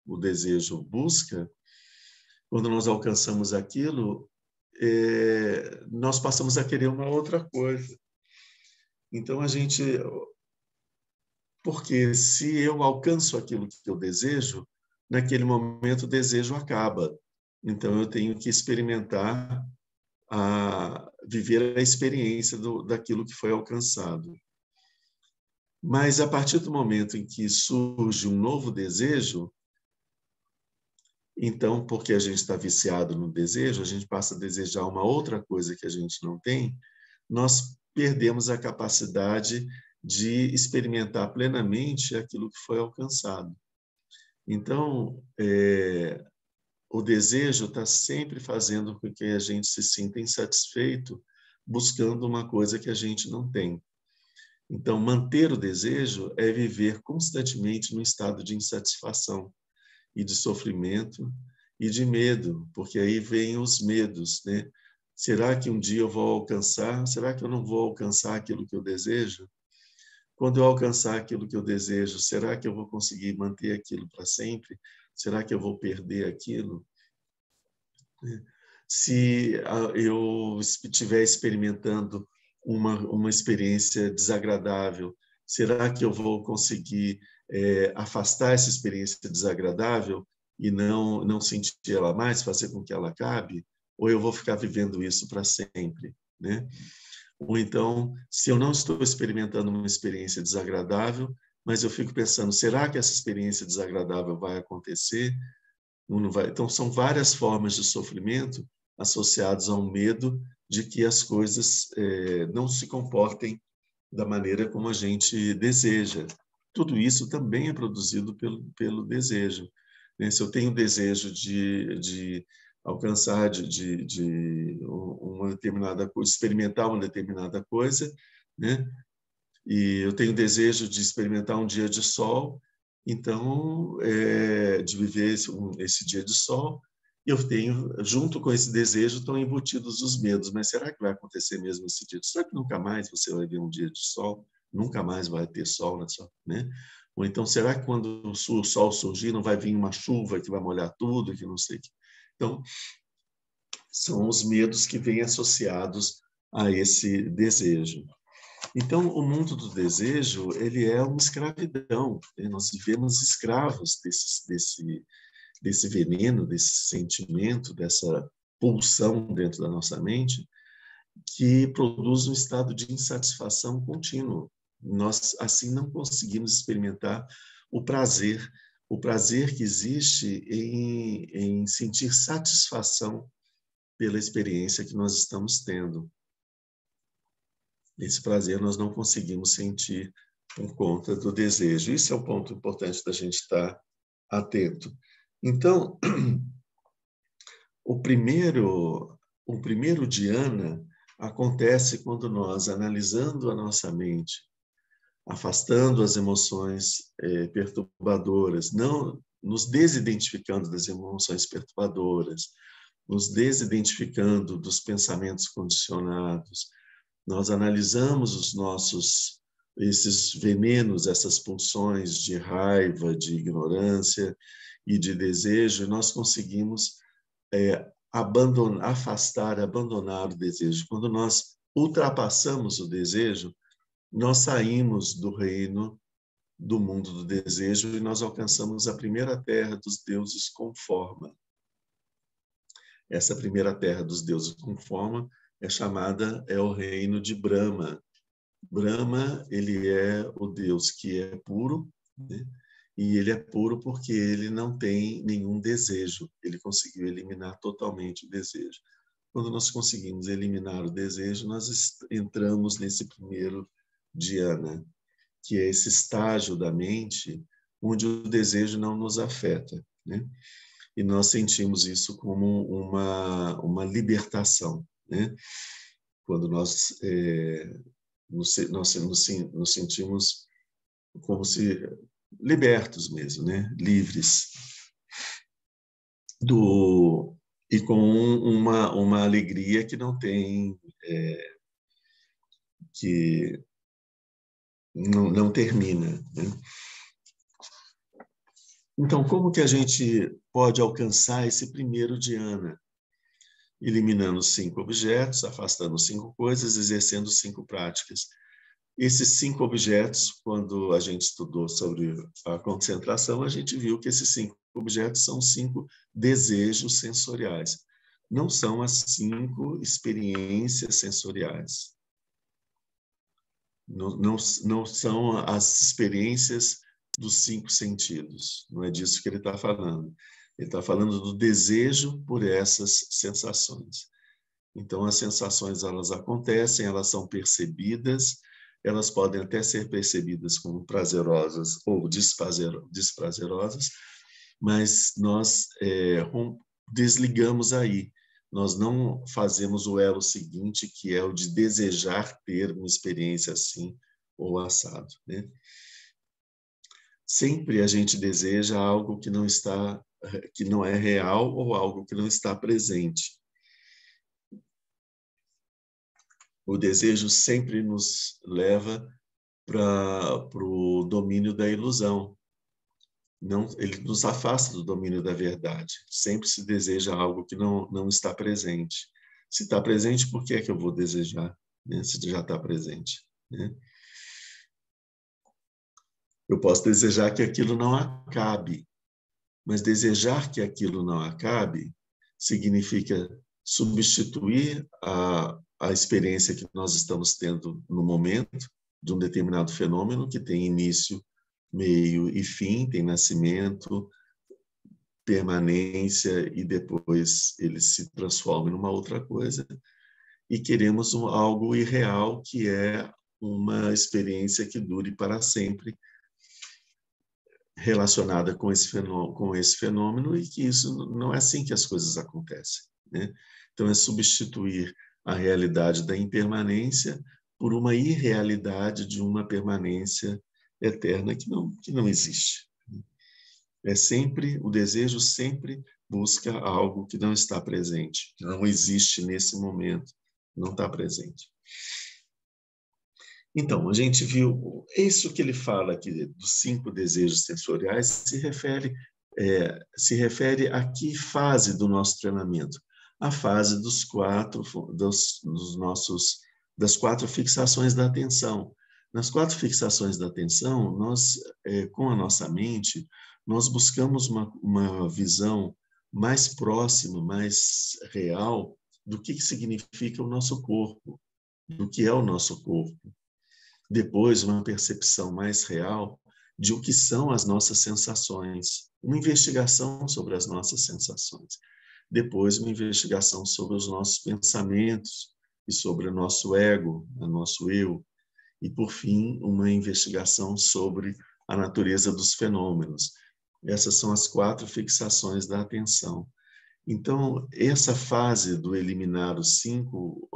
o desejo busca, quando nós alcançamos aquilo, nós passamos a querer uma outra coisa. Então, porque se eu alcanço aquilo que eu desejo, naquele momento o desejo acaba. Então, eu tenho que experimentar, viver a experiência daquilo que foi alcançado. Mas, a partir do momento em que surge um novo desejo, então, porque a gente está viciado no desejo, a gente passa a desejar uma outra coisa que a gente não tem, nós perdemos a capacidade de experimentar plenamente aquilo que foi alcançado. Então, o desejo está sempre fazendo com que a gente se sinta insatisfeito, buscando uma coisa que a gente não tem. Então, manter o desejo é viver constantemente num estado de insatisfação e de sofrimento e de medo, porque aí vêm os medos, né? Será que um dia eu vou alcançar? Será que eu não vou alcançar aquilo que eu desejo? Quando eu alcançar aquilo que eu desejo, será que eu vou conseguir manter aquilo para sempre? Será que eu vou perder aquilo? Se eu estiver experimentando uma experiência desagradável, será que eu vou conseguir afastar essa experiência desagradável e não sentir ela mais, fazer com que ela acabe, ou eu vou ficar vivendo isso para sempre, né? Ou então, se eu não estou experimentando uma experiência desagradável, mas eu fico pensando, será que essa experiência desagradável vai acontecer? Ou não vai? Então, são várias formas de sofrimento associadas ao medo de que as coisas não se comportem da maneira como a gente deseja. Tudo isso também é produzido pelo desejo. Né? Se eu tenho desejo de alcançar, de uma determinada coisa, experimentar uma determinada coisa, né? E eu tenho desejo de experimentar um dia de sol, então, de viver esse dia de sol, eu tenho, junto com esse desejo, estão embutidos os medos. Mas será que vai acontecer mesmo esse dia? Será que nunca mais você vai ver um dia de sol? Nunca mais vai ter sol, né? Ou então, será que quando o sol surgir, não vai vir uma chuva que vai molhar tudo, que não sei o quê? Então, são os medos que vêm associados a esse desejo. Então, o mundo do desejo, ele é uma escravidão. Né? Nós vivemos escravos desse veneno, desse sentimento, dessa pulsão dentro da nossa mente, que produz um estado de insatisfação contínuo. Nós, assim, não conseguimos experimentar o prazer que existe em sentir satisfação pela experiência que nós estamos tendo. Esse prazer nós não conseguimos sentir por conta do desejo. Isso é um ponto importante da gente estar atento. Então, o primeiro dhyana acontece quando nós, analisando a nossa mente, afastando as emoções perturbadoras, não nos desidentificando das emoções perturbadoras, nos desidentificando dos pensamentos condicionados, nós analisamos esses venenos, essas pulsões de raiva, de ignorância e de desejo, e nós conseguimos abandonar o desejo. Quando nós ultrapassamos o desejo, nós saímos do reino do mundo do desejo e nós alcançamos a primeira terra dos deuses com forma. Essa primeira terra dos deuses com forma é o reino de Brahma. Brahma, ele é o Deus que é puro, né? E ele é puro porque ele não tem nenhum desejo. Ele conseguiu eliminar totalmente o desejo. Quando nós conseguimos eliminar o desejo, nós entramos nesse primeiro dhyana, que é esse estágio da mente onde o desejo não nos afeta, né? E nós sentimos isso como uma libertação, né? Quando nós nos sentimos como se libertos mesmo, né? Livres e com uma alegria que não tem que não termina, né? Então, como que a gente pode alcançar esse primeiro dhyana? Eliminando 5 objetos, afastando 5 coisas, exercendo 5 práticas. Esses 5 objetos, quando a gente estudou sobre a concentração, a gente viu que esses 5 objetos são 5 desejos sensoriais. Não são as 5 experiências sensoriais. Não são as experiências dos 5 sentidos. Não é disso que ele está falando. Ele está falando do desejo por essas sensações. Então, as sensações, elas acontecem, elas são percebidas, elas podem até ser percebidas como prazerosas ou desprazerosas, mas nós desligamos aí. Nós não fazemos o elo seguinte, que é o de desejar ter uma experiência assim ou assado, né? Sempre a gente deseja algo que não é real ou algo que não está presente. O desejo sempre nos leva para o domínio da ilusão. Não, ele nos afasta do domínio da verdade. Sempre se deseja algo que não está presente. Se está presente, por que é que eu vou desejar, né? Se já está presente, né? Eu posso desejar que aquilo não acabe, Mas desejar que aquilo não acabe significa substituir a experiência que nós estamos tendo no momento de um determinado fenômeno que tem início, meio e fim, tem nascimento, permanência e depois ele se transforma em uma outra coisa, e queremos algo irreal, que é uma experiência que dure para sempre, relacionada com esse fenômeno, e que isso não é assim que as coisas acontecem, né? Então, é substituir a realidade da impermanência por uma irrealidade de uma permanência eterna que não existe. É sempre, o desejo sempre busca algo que não está presente, que não existe nesse momento, não está presente. Então, a gente viu, isso que ele fala aqui dos 5 desejos sensoriais se refere a que fase do nosso treinamento? A fase das 4 fixações da atenção. Nas 4 fixações da atenção, nós, com a nossa mente, nós buscamos uma visão mais próxima, mais real do que significa o nosso corpo, do que é o nosso corpo. Depois, uma percepção mais real de o que são as nossas sensações, uma investigação sobre as nossas sensações. Depois, uma investigação sobre os nossos pensamentos e sobre o nosso ego, o nosso eu. E, por fim, uma investigação sobre a natureza dos fenômenos. Essas são as 4 fixações da atenção. Então, essa fase do eliminar os 5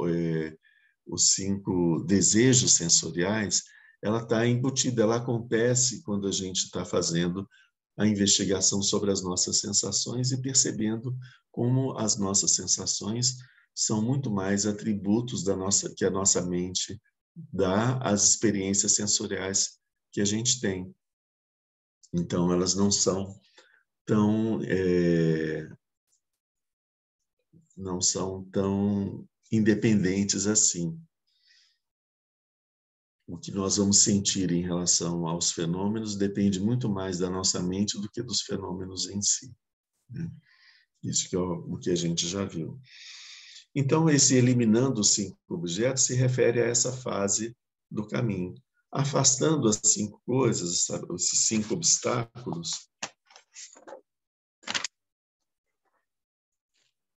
desejos sensoriais, ela está embutida, ela acontece quando a gente está fazendo a investigação sobre as nossas sensações e percebendo como as nossas sensações são muito mais atributos que a nossa mente dá às experiências sensoriais que a gente tem. Então, elas não são tão independentes assim. O que nós vamos sentir em relação aos fenômenos depende muito mais da nossa mente do que dos fenômenos em si, né? Isso que é o que a gente já viu. Então, esse eliminando os 5 objetos se refere a essa fase do caminho. Afastando as 5 coisas, esses 5 obstáculos,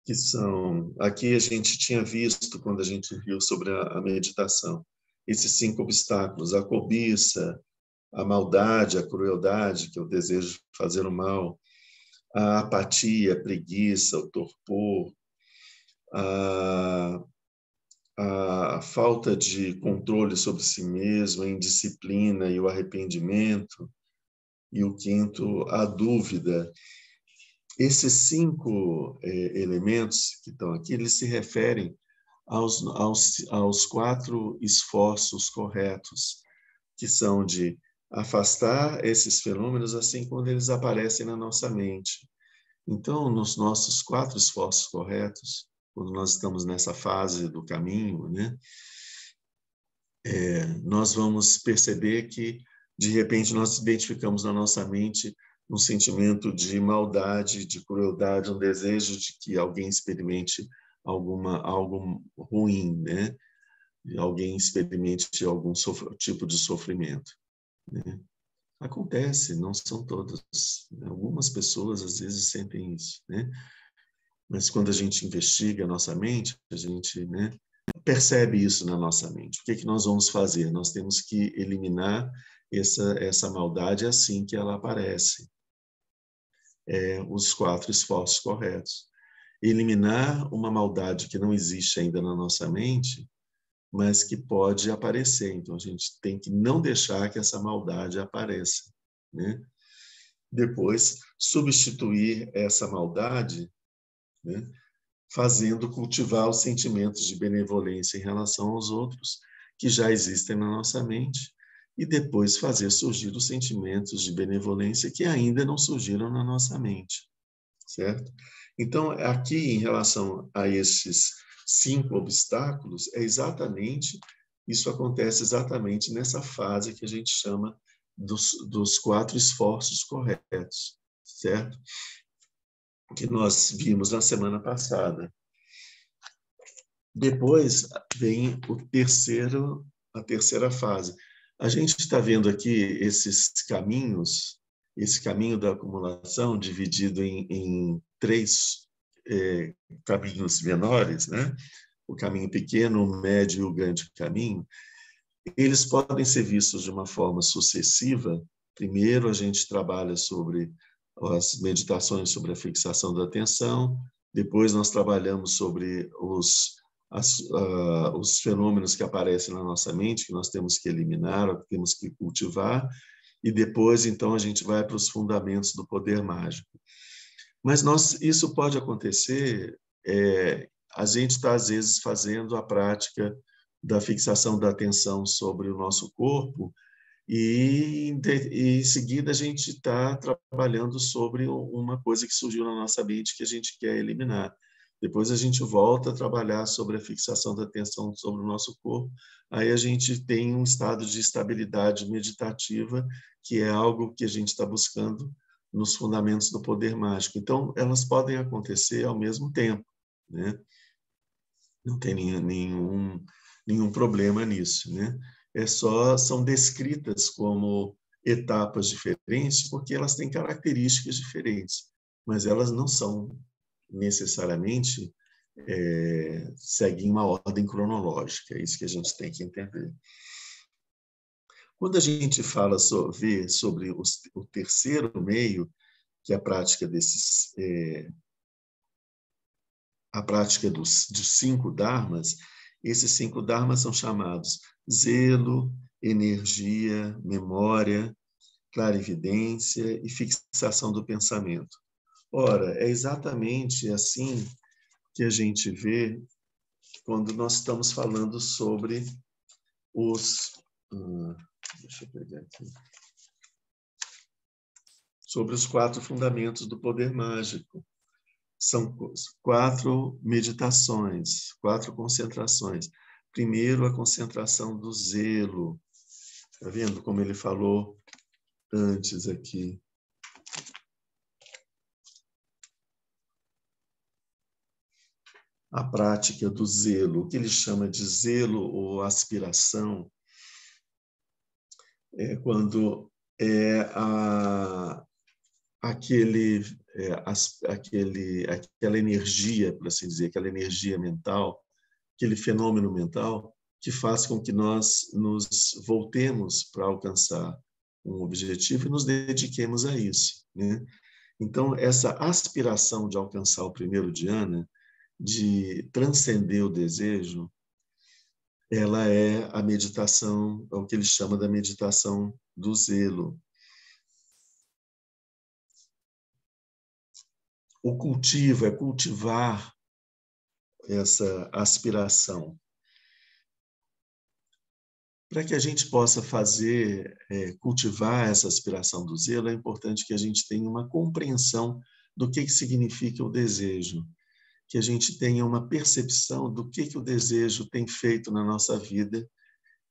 que são... Aqui a gente tinha visto, quando a gente viu sobre a meditação, esses 5 obstáculos: a cobiça, a maldade, a crueldade, que é o desejo de fazer o mal, a apatia, a preguiça, o torpor, a falta de controle sobre si mesmo, a indisciplina e o arrependimento, e o 5º, a dúvida. Esses 5 elementos que estão aqui, eles se referem aos 4 esforços corretos, que são de afastar esses fenômenos assim quando eles aparecem na nossa mente. Então, nos nossos 4 esforços corretos, quando nós estamos nessa fase do caminho, né, nós vamos perceber que, de repente, nós identificamos na nossa mente um sentimento de maldade, de crueldade, um desejo de que alguém experimente algo ruim, né? Alguém experimente algum tipo de sofrimento, né? Acontece, não são todas. Algumas pessoas, às vezes, sentem isso, né? Mas quando a gente investiga a nossa mente, a gente, né, percebe isso na nossa mente. O que é que nós vamos fazer? Nós temos que eliminar essa maldade assim que ela aparece. Os 4 esforços corretos. Eliminar uma maldade que não existe ainda na nossa mente, mas que pode aparecer. Então, a gente tem que não deixar que essa maldade apareça, né? Depois, substituir essa maldade, né, fazendo cultivar os sentimentos de benevolência em relação aos outros, que já existem na nossa mente, e depois fazer surgir os sentimentos de benevolência que ainda não surgiram na nossa mente, certo? Então, aqui, em relação a esses 5 obstáculos, isso acontece exatamente nessa fase que a gente chama dos 4 esforços corretos. certo? Que nós vimos na semana passada. Depois vem a terceira fase. A gente está vendo aqui esses caminhos, esse caminho da acumulação dividido em três caminhos menores, né? O caminho pequeno, o médio e o grande caminho. Eles podem ser vistos de uma forma sucessiva. Primeiro, a gente trabalha sobre as meditações sobre a fixação da atenção. Depois, nós trabalhamos sobre os fenômenos que aparecem na nossa mente, que nós temos que eliminar, que temos que cultivar. E depois, então, a gente vai para os fundamentos do poder mágico. Mas isso pode acontecer, a gente está, às vezes, fazendo a prática da fixação da atenção sobre o nosso corpo e em seguida a gente está trabalhando sobre uma coisa que surgiu na nossa mente que a gente quer eliminar. Depois a gente volta a trabalhar sobre a fixação da atenção sobre o nosso corpo. Aí a gente tem um estado de estabilidade meditativa, que é algo que a gente está buscando nos fundamentos do poder mágico. Então, elas podem acontecer ao mesmo tempo, né? Não tem nenhum problema nisso, né? São descritas como etapas diferentes porque elas têm características diferentes, mas elas não são necessariamente seguem uma ordem cronológica. É isso que a gente tem que entender. Quando a gente fala sobre o terceiro meio, que é a prática dos 5 dharmas, esses 5 dharmas são chamados zelo, energia, memória, clarividência e fixação do pensamento. Ora, é exatamente assim que a gente vê quando nós estamos falando sobre deixa eu pegar aqui. Sobre os 4 fundamentos do poder mágico. São 4 meditações, 4 concentrações. Primeiro, a concentração do zelo. Está vendo como ele falou antes aqui? A prática do zelo, o que ele chama de zelo ou aspiração, é quando aquela energia, por assim dizer, aquela energia mental, aquele fenômeno mental que faz com que nós nos voltemos para alcançar um objetivo e nos dediquemos a isso, né? Então, essa aspiração de alcançar o primeiro dhyana, de transcender o desejo, ela é a meditação, é o que ele chama da meditação do zelo. O cultivo é cultivar essa aspiração. Para que a gente possa cultivar essa aspiração do zelo, é importante que a gente tenha uma compreensão do que significa o desejo, que a gente tenha uma percepção do que o desejo tem feito na nossa vida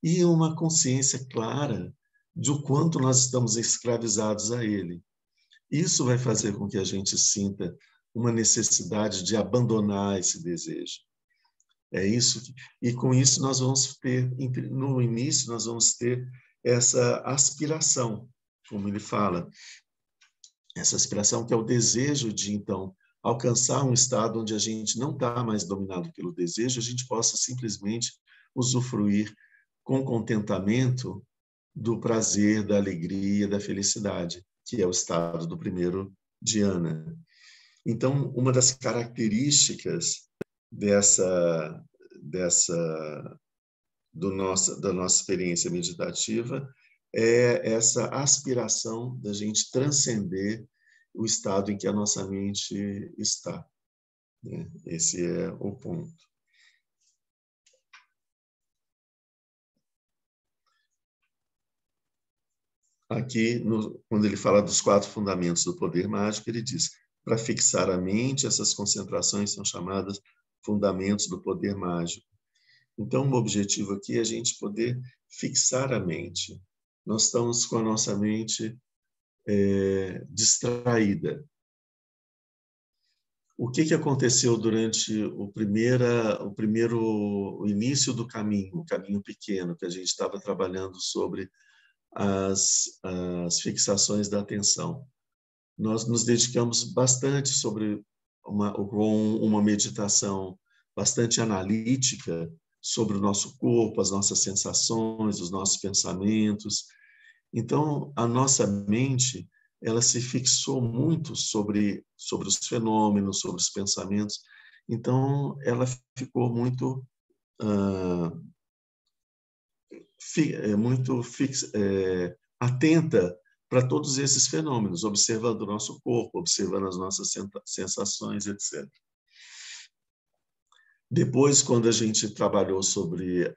e uma consciência clara de o quanto nós estamos escravizados a ele. Isso vai fazer com que a gente sinta uma necessidade de abandonar esse desejo. É isso. E com isso nós vamos ter, no início, nós vamos ter essa aspiração, como ele fala, essa aspiração que é o desejo de, então, alcançar um estado onde a gente não está mais dominado pelo desejo, a gente possa simplesmente usufruir com contentamento do prazer, da alegria, da felicidade, que é o estado do primeiro dhyana. Então, uma das características da nossa experiência meditativa é essa aspiração da gente transcender o estado em que a nossa mente está. Esse é o ponto. Aqui, quando ele fala dos 4 fundamentos do poder mágico, ele diz: para fixar a mente, essas concentrações são chamadas fundamentos do poder mágico. Então, o objetivo aqui é a gente poder fixar a mente. Nós estamos com a nossa mente distraída. O que aconteceu durante o início do caminho, o caminho pequeno, que a gente estava trabalhando sobre as fixações da atenção? Nós nos dedicamos bastante sobre uma meditação bastante analítica sobre o nosso corpo, as nossas sensações, os nossos pensamentos. Então, a nossa mente, ela se fixou muito sobre os fenômenos, sobre os pensamentos. Então, ela ficou muito atenta para todos esses fenômenos, observando o nosso corpo, observando as nossas sensações, etc. Depois, quando a gente trabalhou sobre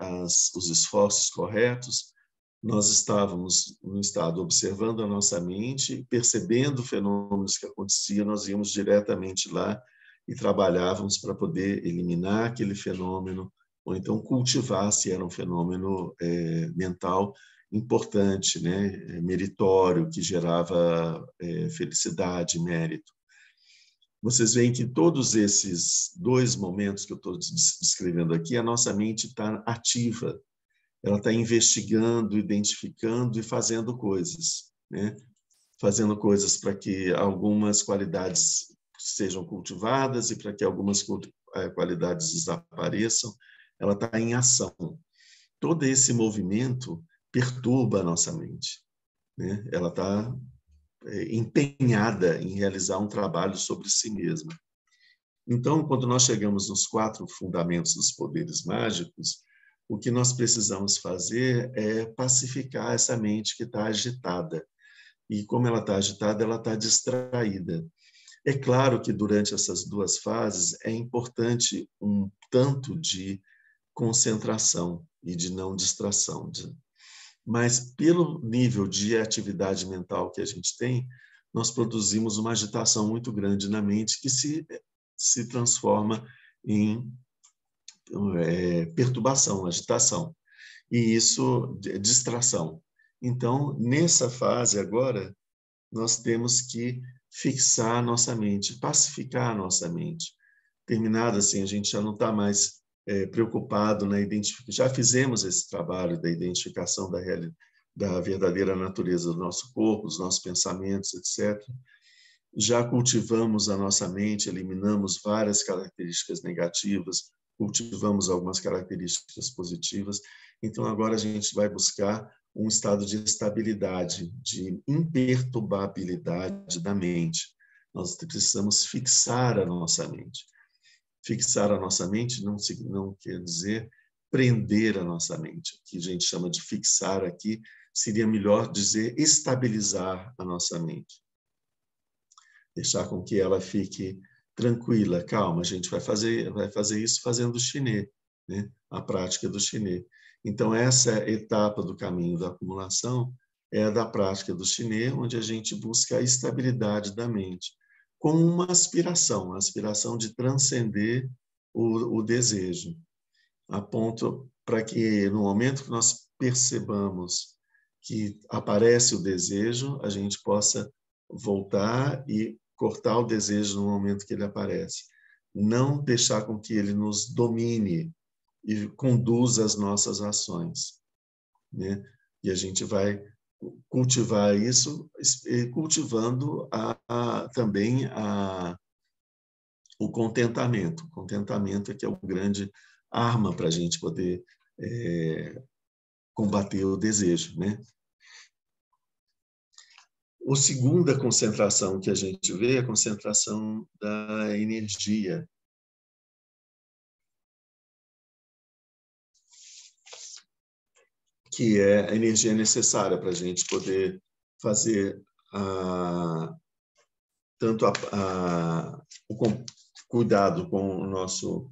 os esforços corretos, nós estávamos no estado observando a nossa mente, percebendo fenômenos que aconteciam, nós íamos diretamente lá e trabalhávamos para poder eliminar aquele fenômeno, ou então cultivar, se era um fenômeno mental importante, né, meritório, que gerava felicidade, mérito. Vocês veem que todos esses dois momentos que eu estou descrevendo aqui, a nossa mente está ativa, ela está investigando, identificando e fazendo coisas, né? Fazendo coisas para que algumas qualidades sejam cultivadas e para que algumas qualidades desapareçam. Ela está em ação. Todo esse movimento perturba a nossa mente, né? Ela está empenhada em realizar um trabalho sobre si mesma. Então, quando nós chegamos nos 4 fundamentos dos poderes mágicos, o que nós precisamos fazer é pacificar essa mente que está agitada. E como ela está agitada, ela está distraída. É claro que durante essas 2 fases é importante um tanto de concentração e de não distração. Mas pelo nível de atividade mental que a gente tem, nós produzimos uma agitação muito grande na mente que se transforma em perturbação, agitação. E isso, distração. Então, nessa fase agora, nós temos que fixar a nossa mente, pacificar a nossa mente. Terminado assim, a gente já não está mais preocupado na identificação. Já fizemos esse trabalho da identificação da verdadeira natureza do nosso corpo, dos nossos pensamentos, etc. Já cultivamos a nossa mente, eliminamos várias características negativas, cultivamos algumas características positivas. Então, agora a gente vai buscar um estado de estabilidade, de imperturbabilidade da mente. Nós precisamos fixar a nossa mente. Fixar a nossa mente não quer dizer prender a nossa mente. O que a gente chama de fixar aqui seria melhor dizer estabilizar a nossa mente. Deixar com que ela fique tranquila, calma. A gente vai fazer isso fazendo o Shiné, né? A prática do Shiné. Então, essa etapa do caminho da acumulação é a da prática do Shiné, onde a gente busca a estabilidade da mente, com uma aspiração, a aspiração de transcender o desejo, a ponto para que, no momento que nós percebamos que aparece o desejo, a gente possa voltar e cortar o desejo no momento que ele aparece. Não deixar com que ele nos domine e conduza as nossas ações, né? E a gente vai cultivar isso, cultivando também o contentamento. O contentamento é que é uma grande arma para a gente poder combater o desejo, né? A segunda concentração que a gente vê é a concentração da energia. Que é a energia necessária para a gente poder fazer tanto o cuidado com o nosso...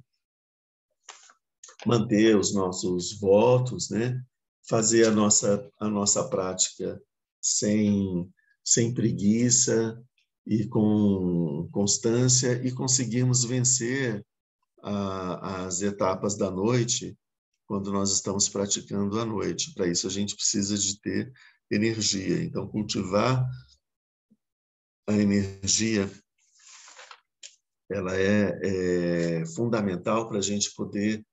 manter os nossos votos, né? Fazer a nossa prática sem preguiça e com constância, e conseguirmos vencer as etapas da noite quando nós estamos praticando à noite. Para isso, a gente precisa de ter energia. Então, cultivar a energia ela é fundamental para a gente poder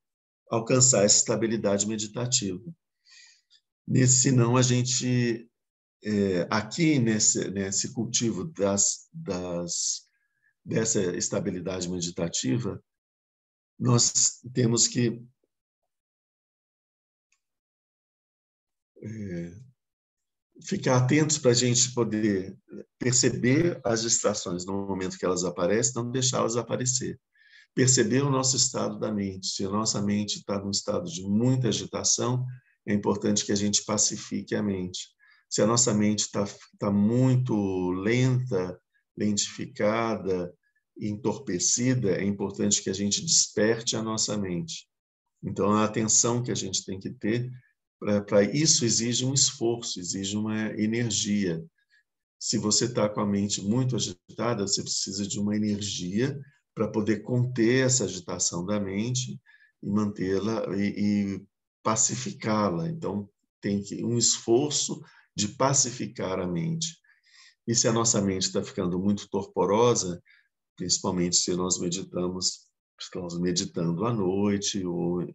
alcançar essa estabilidade meditativa. Senão, a gente, aqui nesse cultivo dessa estabilidade meditativa, nós temos que ficar atentos para a gente poder perceber as distrações no momento que elas aparecem, não deixá-las aparecer. Perceber o nosso estado da mente. Se a nossa mente está num estado de muita agitação, é importante que a gente pacifique a mente. Se a nossa mente está muito lenta, lentificada, entorpecida, é importante que a gente desperte a nossa mente. Então, a atenção que a gente tem que ter, para isso exige um esforço, exige uma energia. Se você está com a mente muito agitada, você precisa de uma energia para poder conter essa agitação da mente e mantê-la e pacificá-la. Então, tem um esforço de pacificar a mente. E se a nossa mente está ficando muito torporosa, principalmente se estamos meditando à noite ou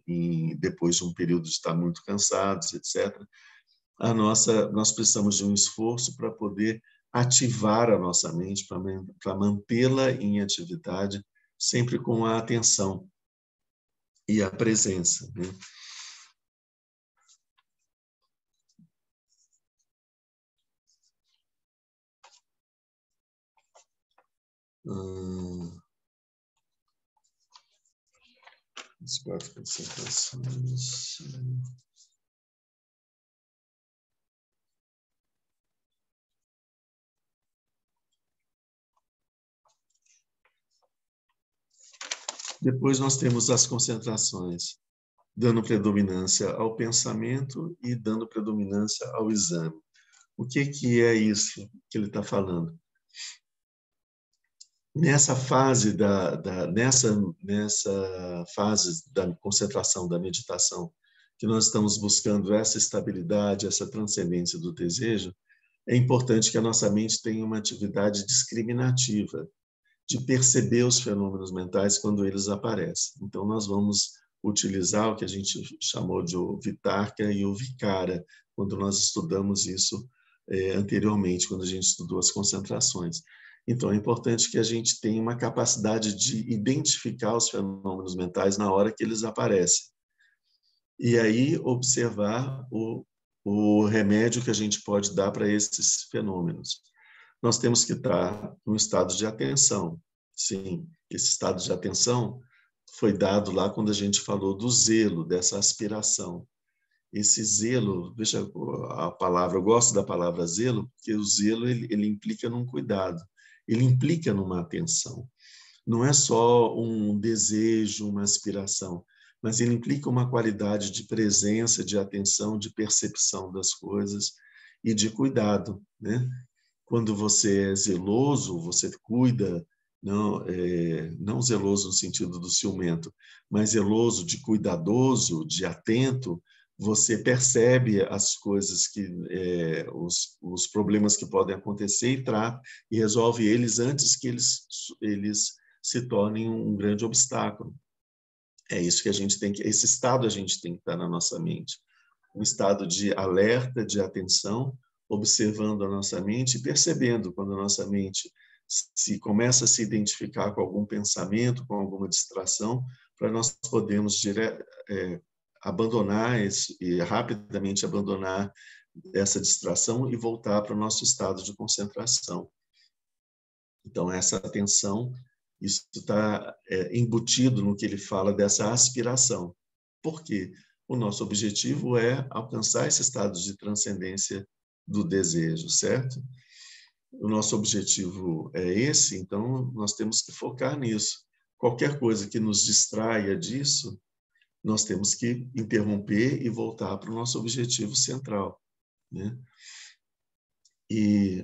depois de um período de estar muito cansados, etc., nós precisamos de um esforço para poder ativar a nossa mente, para mantê-la em atividade, sempre com a atenção e a presença, né? As 4 concentrações. Depois nós temos as concentrações, dando predominância ao pensamento e dando predominância ao exame. O que é isso que ele está falando? Nessa fase nessa fase da concentração, da meditação, que nós estamos buscando essa estabilidade, essa transcendência do desejo, é importante que a nossa mente tenha uma atividade discriminativa, de perceber os fenômenos mentais quando eles aparecem. Então, nós vamos utilizar o que a gente chamou de o vitarka e o vikara, quando nós estudamos isso anteriormente, quando a gente estudou as concentrações. Então, é importante que a gente tenha uma capacidade de identificar os fenômenos mentais na hora que eles aparecem. E aí, observar o remédio que a gente pode dar para esses fenômenos. Nós temos que estar num estado de atenção. Sim, esse estado de atenção foi dado lá quando a gente falou do zelo, dessa aspiração. Esse zelo, veja a palavra, eu gosto da palavra zelo, porque o zelo ele implica num cuidado, ele implica numa atenção. Não é só um desejo, uma aspiração, mas ele implica uma qualidade de presença, de atenção, de percepção das coisas e de cuidado, né? Quando você é zeloso, você cuida, não zeloso no sentido do ciumento, mas zeloso de cuidadoso, de atento, você percebe as coisas os problemas que podem acontecer e trata e resolve eles antes que eles se tornem um grande obstáculo. É isso que esse estado a gente tem que estar na nossa mente, um estado de alerta, de atenção, observando a nossa mente e percebendo quando a nossa mente se começa a se identificar com algum pensamento, com alguma distração, para nós podermos abandonar e rapidamente abandonar essa distração e voltar para o nosso estado de concentração. Então, essa atenção, isso está embutido no que ele fala dessa aspiração. Por quê? O nosso objetivo é alcançar esse estado de transcendência do desejo, certo? O nosso objetivo é esse, então nós temos que focar nisso. Qualquer coisa que nos distraia disso, nós temos que interromper e voltar para o nosso objetivo central, né? E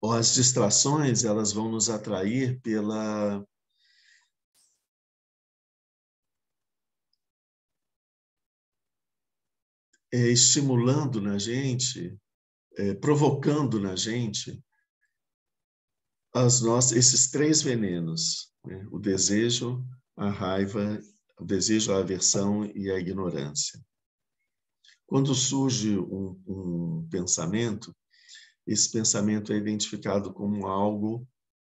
as distrações, elas vão nos atrair estimulando na gente provocando na gente esses 3 venenos, né? O desejo, a raiva, o desejo, a aversão e a ignorância. Quando surge um pensamento, esse pensamento é identificado como algo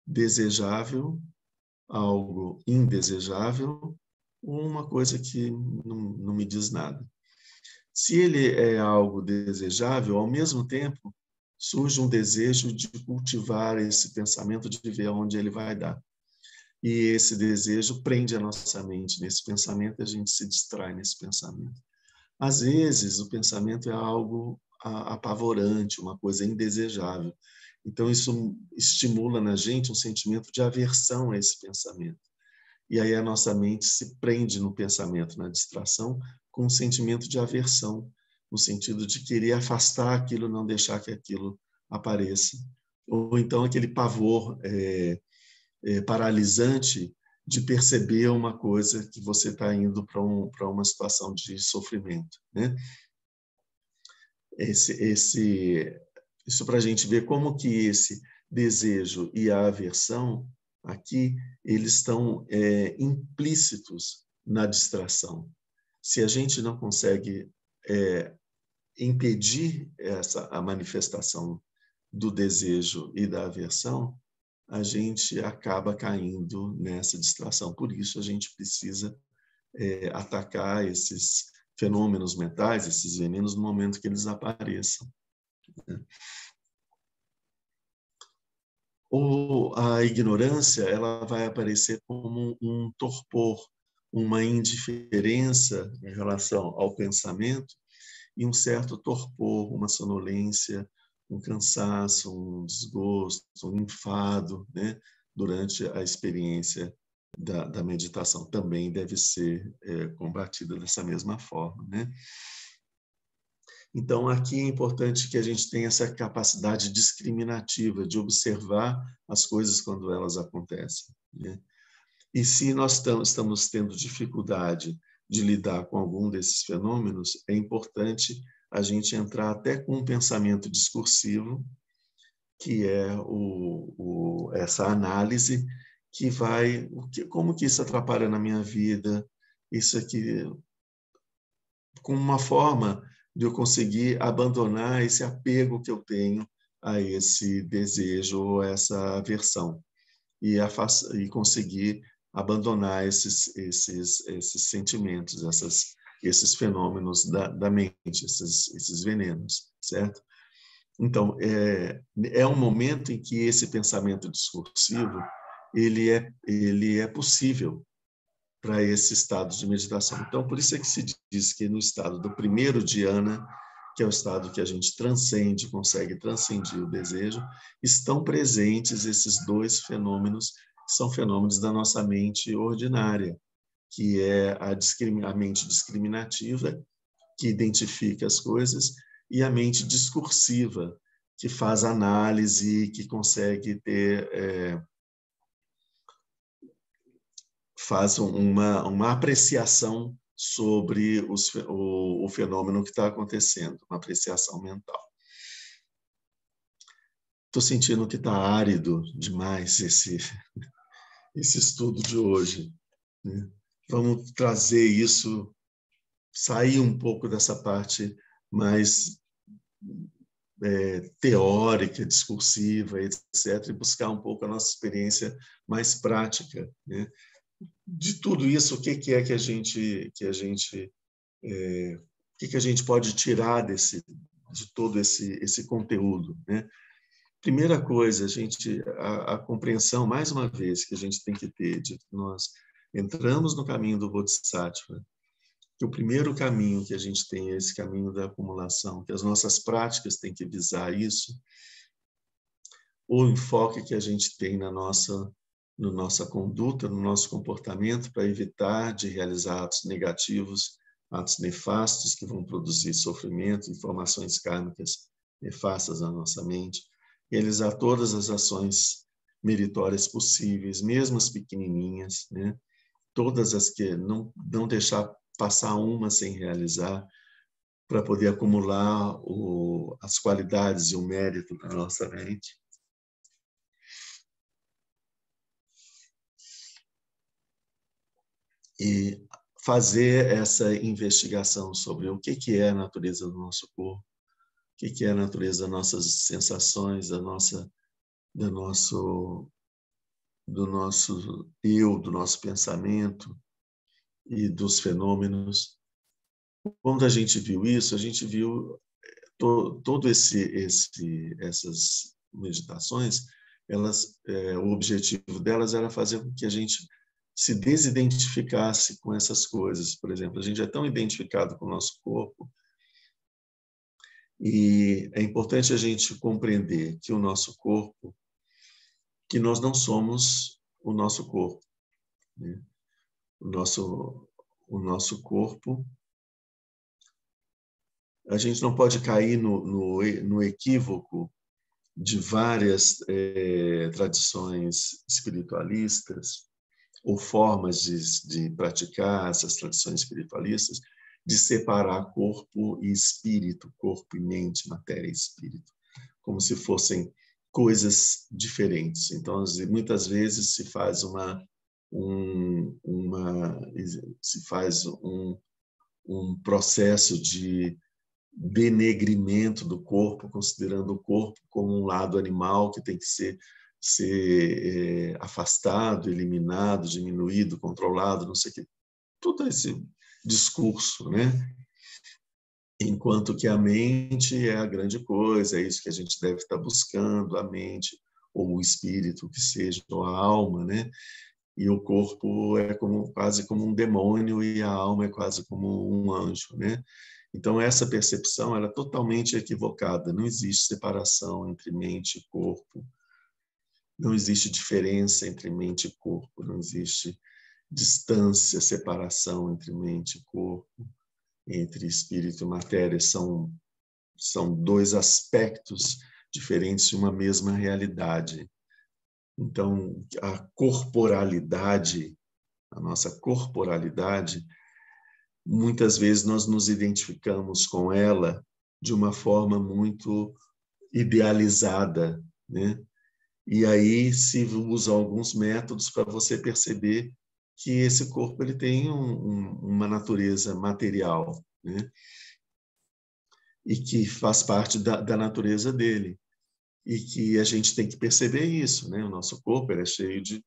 desejável, algo indesejável, ou uma coisa que não me diz nada. Se ele é algo desejável, ao mesmo tempo, surge um desejo de cultivar esse pensamento, de ver aonde ele vai dar. E esse desejo prende a nossa mente nesse pensamento, a gente se distrai nesse pensamento. Às vezes, o pensamento é algo apavorante, uma coisa indesejável. Então, isso estimula na gente um sentimento de aversão a esse pensamento. E aí a nossa mente se prende no pensamento, na distração, com um sentimento de aversão, no sentido de querer afastar aquilo, não deixar que aquilo apareça. Ou então aquele pavor paralisante de perceber uma coisa que você está indo para uma situação de sofrimento, né? Isso para a gente ver como que esse desejo e a aversão aqui eles estão implícitos na distração. Se a gente não consegue impedir a manifestação do desejo e da aversão, a gente acaba caindo nessa distração. Por isso, a gente precisa atacar esses fenômenos mentais, esses venenos, no momento que eles apareçam. Ou a ignorância, ela vai aparecer como um torpor, uma indiferença em relação ao pensamento e um certo torpor, uma sonolência, um cansaço, um desgosto, um enfado, né? Durante a experiência da meditação. Também deve ser combatida dessa mesma forma, né? Então, aqui é importante que a gente tenha essa capacidade discriminativa de observar as coisas quando elas acontecem, né? E se nós estamos tendo dificuldade de lidar com algum desses fenômenos, é importante a gente entrar até com um pensamento discursivo, que é essa análise que vai... como que isso atrapalha na minha vida? Isso aqui... com uma forma de eu conseguir abandonar esse apego que eu tenho a esse desejo ou essa aversão e conseguir abandonar esses sentimentos, esses fenômenos da mente, esses venenos, certo? Então, é um momento em que esse pensamento discursivo ele é possível para esse estado de meditação. Então, por isso é que se diz que no estado do primeiro dhyana, que é o estado que a gente transcende, consegue transcendir o desejo, estão presentes esses 2 fenômenos, que são fenômenos da nossa mente ordinária, que é a mente discriminativa, que identifica as coisas, e a mente discursiva, que faz análise, que consegue faz uma apreciação sobre o fenômeno que está acontecendo, uma apreciação mental. Estou sentindo que está árido demais esse estudo de hoje, né? Vamos trazer isso, sair um pouco dessa parte mais teórica, discursiva, etc., e buscar um pouco a nossa experiência mais prática, né? De tudo isso, o que é que a gente pode tirar de todo esse conteúdo, né? Primeira coisa, a compreensão, mais uma vez, que a gente tem que ter de que nós entramos no caminho do Bodhisattva, que o primeiro caminho que a gente tem é esse caminho da acumulação, que as nossas práticas têm que visar isso, o enfoque que a gente tem na nossa conduta, no nosso comportamento, para evitar de realizar atos negativos, atos nefastos que vão produzir sofrimento, informações kármicas nefastas na nossa mente, realizar todas as ações meritórias possíveis, mesmo as pequenininhas, né? Todas as que não deixar passar uma sem realizar, para poder acumular as qualidades e o mérito da nossa mente. E fazer essa investigação sobre o que é a natureza do nosso corpo, o que é a natureza das nossas sensações, do nosso eu, do nosso pensamento e dos fenômenos. Quando a gente viu isso, a gente viu todo essas meditações, o objetivo delas era fazer com que a gente se desidentificasse com essas coisas. Por exemplo, a gente é tão identificado com o nosso corpo e é importante a gente compreender que o nosso corpo, que nós não somos o nosso corpo, né? O nosso corpo, a gente não pode cair no equívoco de várias tradições espiritualistas ou formas de praticar essas tradições espiritualistas, de separar corpo e espírito, corpo e mente, matéria e espírito, como se fossem coisas diferentes. Então, muitas vezes se faz um processo de denegrimento do corpo, considerando o corpo como um lado animal que tem que ser afastado, eliminado, diminuído, controlado, não sei o quê. Todo esse discurso, né? Enquanto que a mente é a grande coisa, é isso que a gente deve estar buscando, a mente, ou o espírito, que seja, ou a alma, né? E o corpo é quase como um demônio e a alma é quase como um anjo, né? Então, essa percepção ela é totalmente equivocada. Não existe separação entre mente e corpo. Não existe diferença entre mente e corpo. Não existe distância, separação entre mente e corpo, entre espírito e matéria. São dois aspectos diferentes de uma mesma realidade. Então, a corporalidade, a nossa corporalidade, muitas vezes nós nos identificamos com ela de uma forma muito idealizada, né? E aí se usa alguns métodos para você perceber que esse corpo ele tem uma natureza material, né? E que faz parte da natureza dele. E que a gente tem que perceber isso, né? O nosso corpo ele é cheio de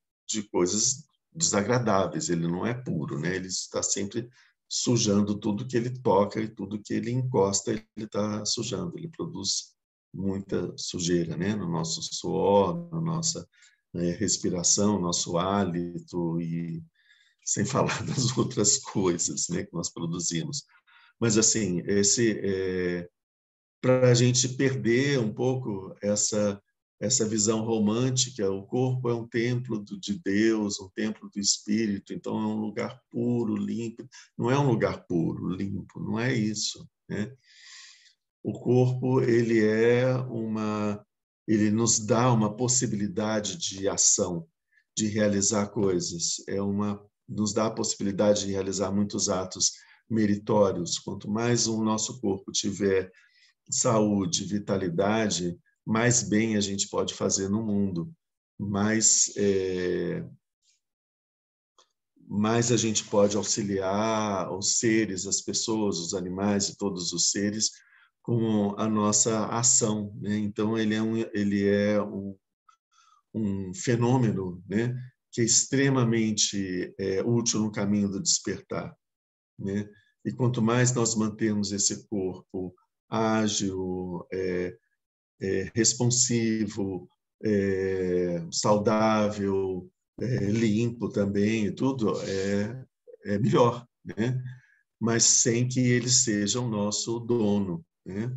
coisas desagradáveis, ele não é puro, né? Ele está sempre sujando tudo que ele toca e tudo que ele encosta, ele está sujando, ele produz muita sujeira, né? No nosso suor, na nossa respiração, nosso hálito e sem falar das outras coisas, né, que nós produzimos. Mas assim, para a gente perder um pouco essa visão romântica, o corpo é um templo de Deus, um templo do Espírito, então é um lugar puro, limpo. Não é um lugar puro, limpo, não é isso, né? O corpo ele nos dá uma possibilidade de ação, de realizar coisas, nos dá a possibilidade de realizar muitos atos meritórios. Quanto mais o nosso corpo tiver saúde, vitalidade, mais bem a gente pode fazer no mundo, mais a gente pode auxiliar os seres, as pessoas, os animais e todos os seres com a nossa ação, né? Então ele é um fenômeno, né, que é extremamente útil no caminho do despertar, né? E quanto mais nós mantemos esse corpo ágil, responsivo, saudável, limpo também, tudo é melhor, né? Mas sem que ele seja o nosso dono, né?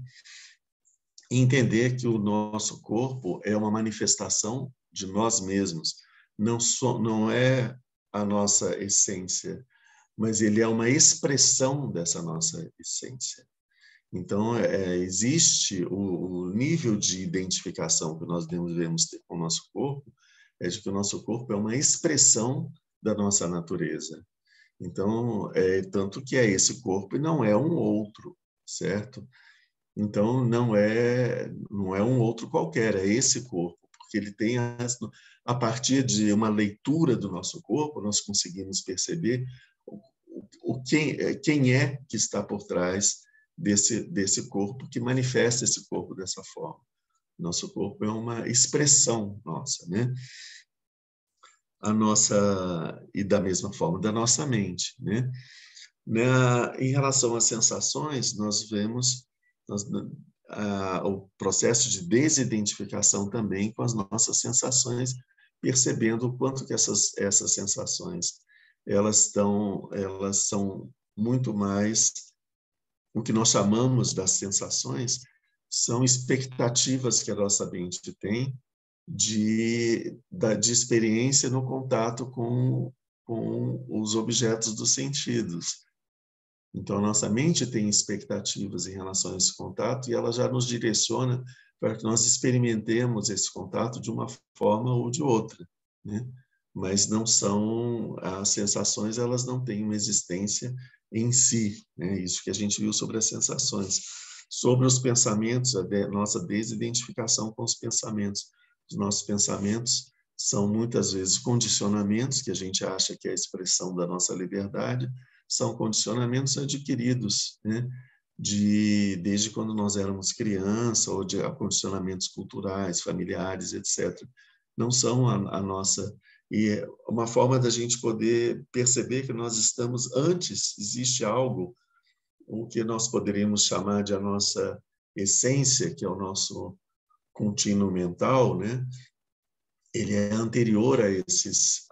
E entender que o nosso corpo é uma manifestação de nós mesmos, não é a nossa essência, mas ele é uma expressão dessa nossa essência. Então, existe o nível de identificação que nós devemos ter com o nosso corpo, é de que o nosso corpo é uma expressão da nossa natureza. Então, tanto que é esse corpo e não é um outro. certo? Então, não é um outro qualquer, é esse corpo, porque ele tem, a partir de uma leitura do nosso corpo, nós conseguimos perceber quem é que está por trás desse corpo, que manifesta esse corpo dessa forma. Nosso corpo é uma expressão nossa, né? E da mesma forma, da nossa mente, né? Em relação às sensações, nós vemos o processo de desidentificação também com as nossas sensações, percebendo o quanto que essas sensações elas são muito mais o que nós chamamos das sensações, são expectativas que a nossa mente tem de experiência no contato com os objetos dos sentidos. Então, a nossa mente tem expectativas em relação a esse contato e ela já nos direciona para que nós experimentemos esse contato de uma forma ou de outra, né? Mas não são as sensações, elas não têm uma existência em si, né? Isso que a gente viu sobre as sensações. Sobre os pensamentos, nossa desidentificação com os pensamentos. Os nossos pensamentos são muitas vezes condicionamentos que a gente acha que é a expressão da nossa liberdade, são condicionamentos adquiridos, né? Desde quando nós éramos criança, ou de condicionamentos culturais, familiares, etc. Não são a nossa... E é uma forma da gente poder perceber que nós estamos antes, existe algo, o que nós poderíamos chamar de a nossa essência, que é o nosso contínuo mental, né? Ele é anterior a esses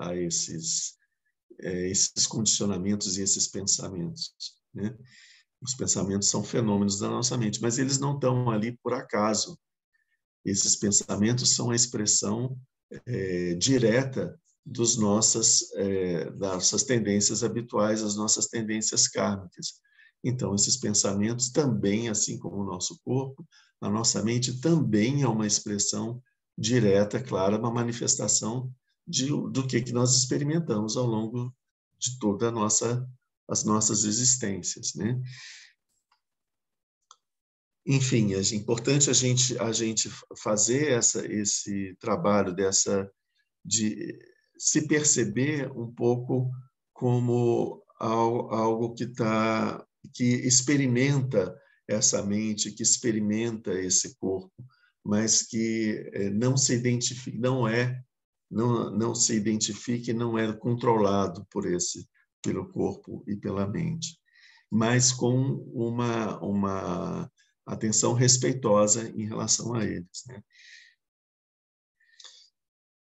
condicionamentos e esses pensamentos, né? Os pensamentos são fenômenos da nossa mente, mas eles não estão ali por acaso. Esses pensamentos são a expressão direta das tendências habituais, as nossas tendências kármicas. Então, esses pensamentos também, assim como o nosso corpo, a nossa mente também é uma expressão direta, clara, uma manifestação do que nós experimentamos ao longo de toda as nossas existências, né? Enfim, é importante a gente fazer esse trabalho de se perceber um pouco como algo que experimenta essa mente, que experimenta esse corpo, mas que não se identifica, não se identifica e não é controlado pelo corpo e pela mente, mas com uma atenção respeitosa em relação a eles, né?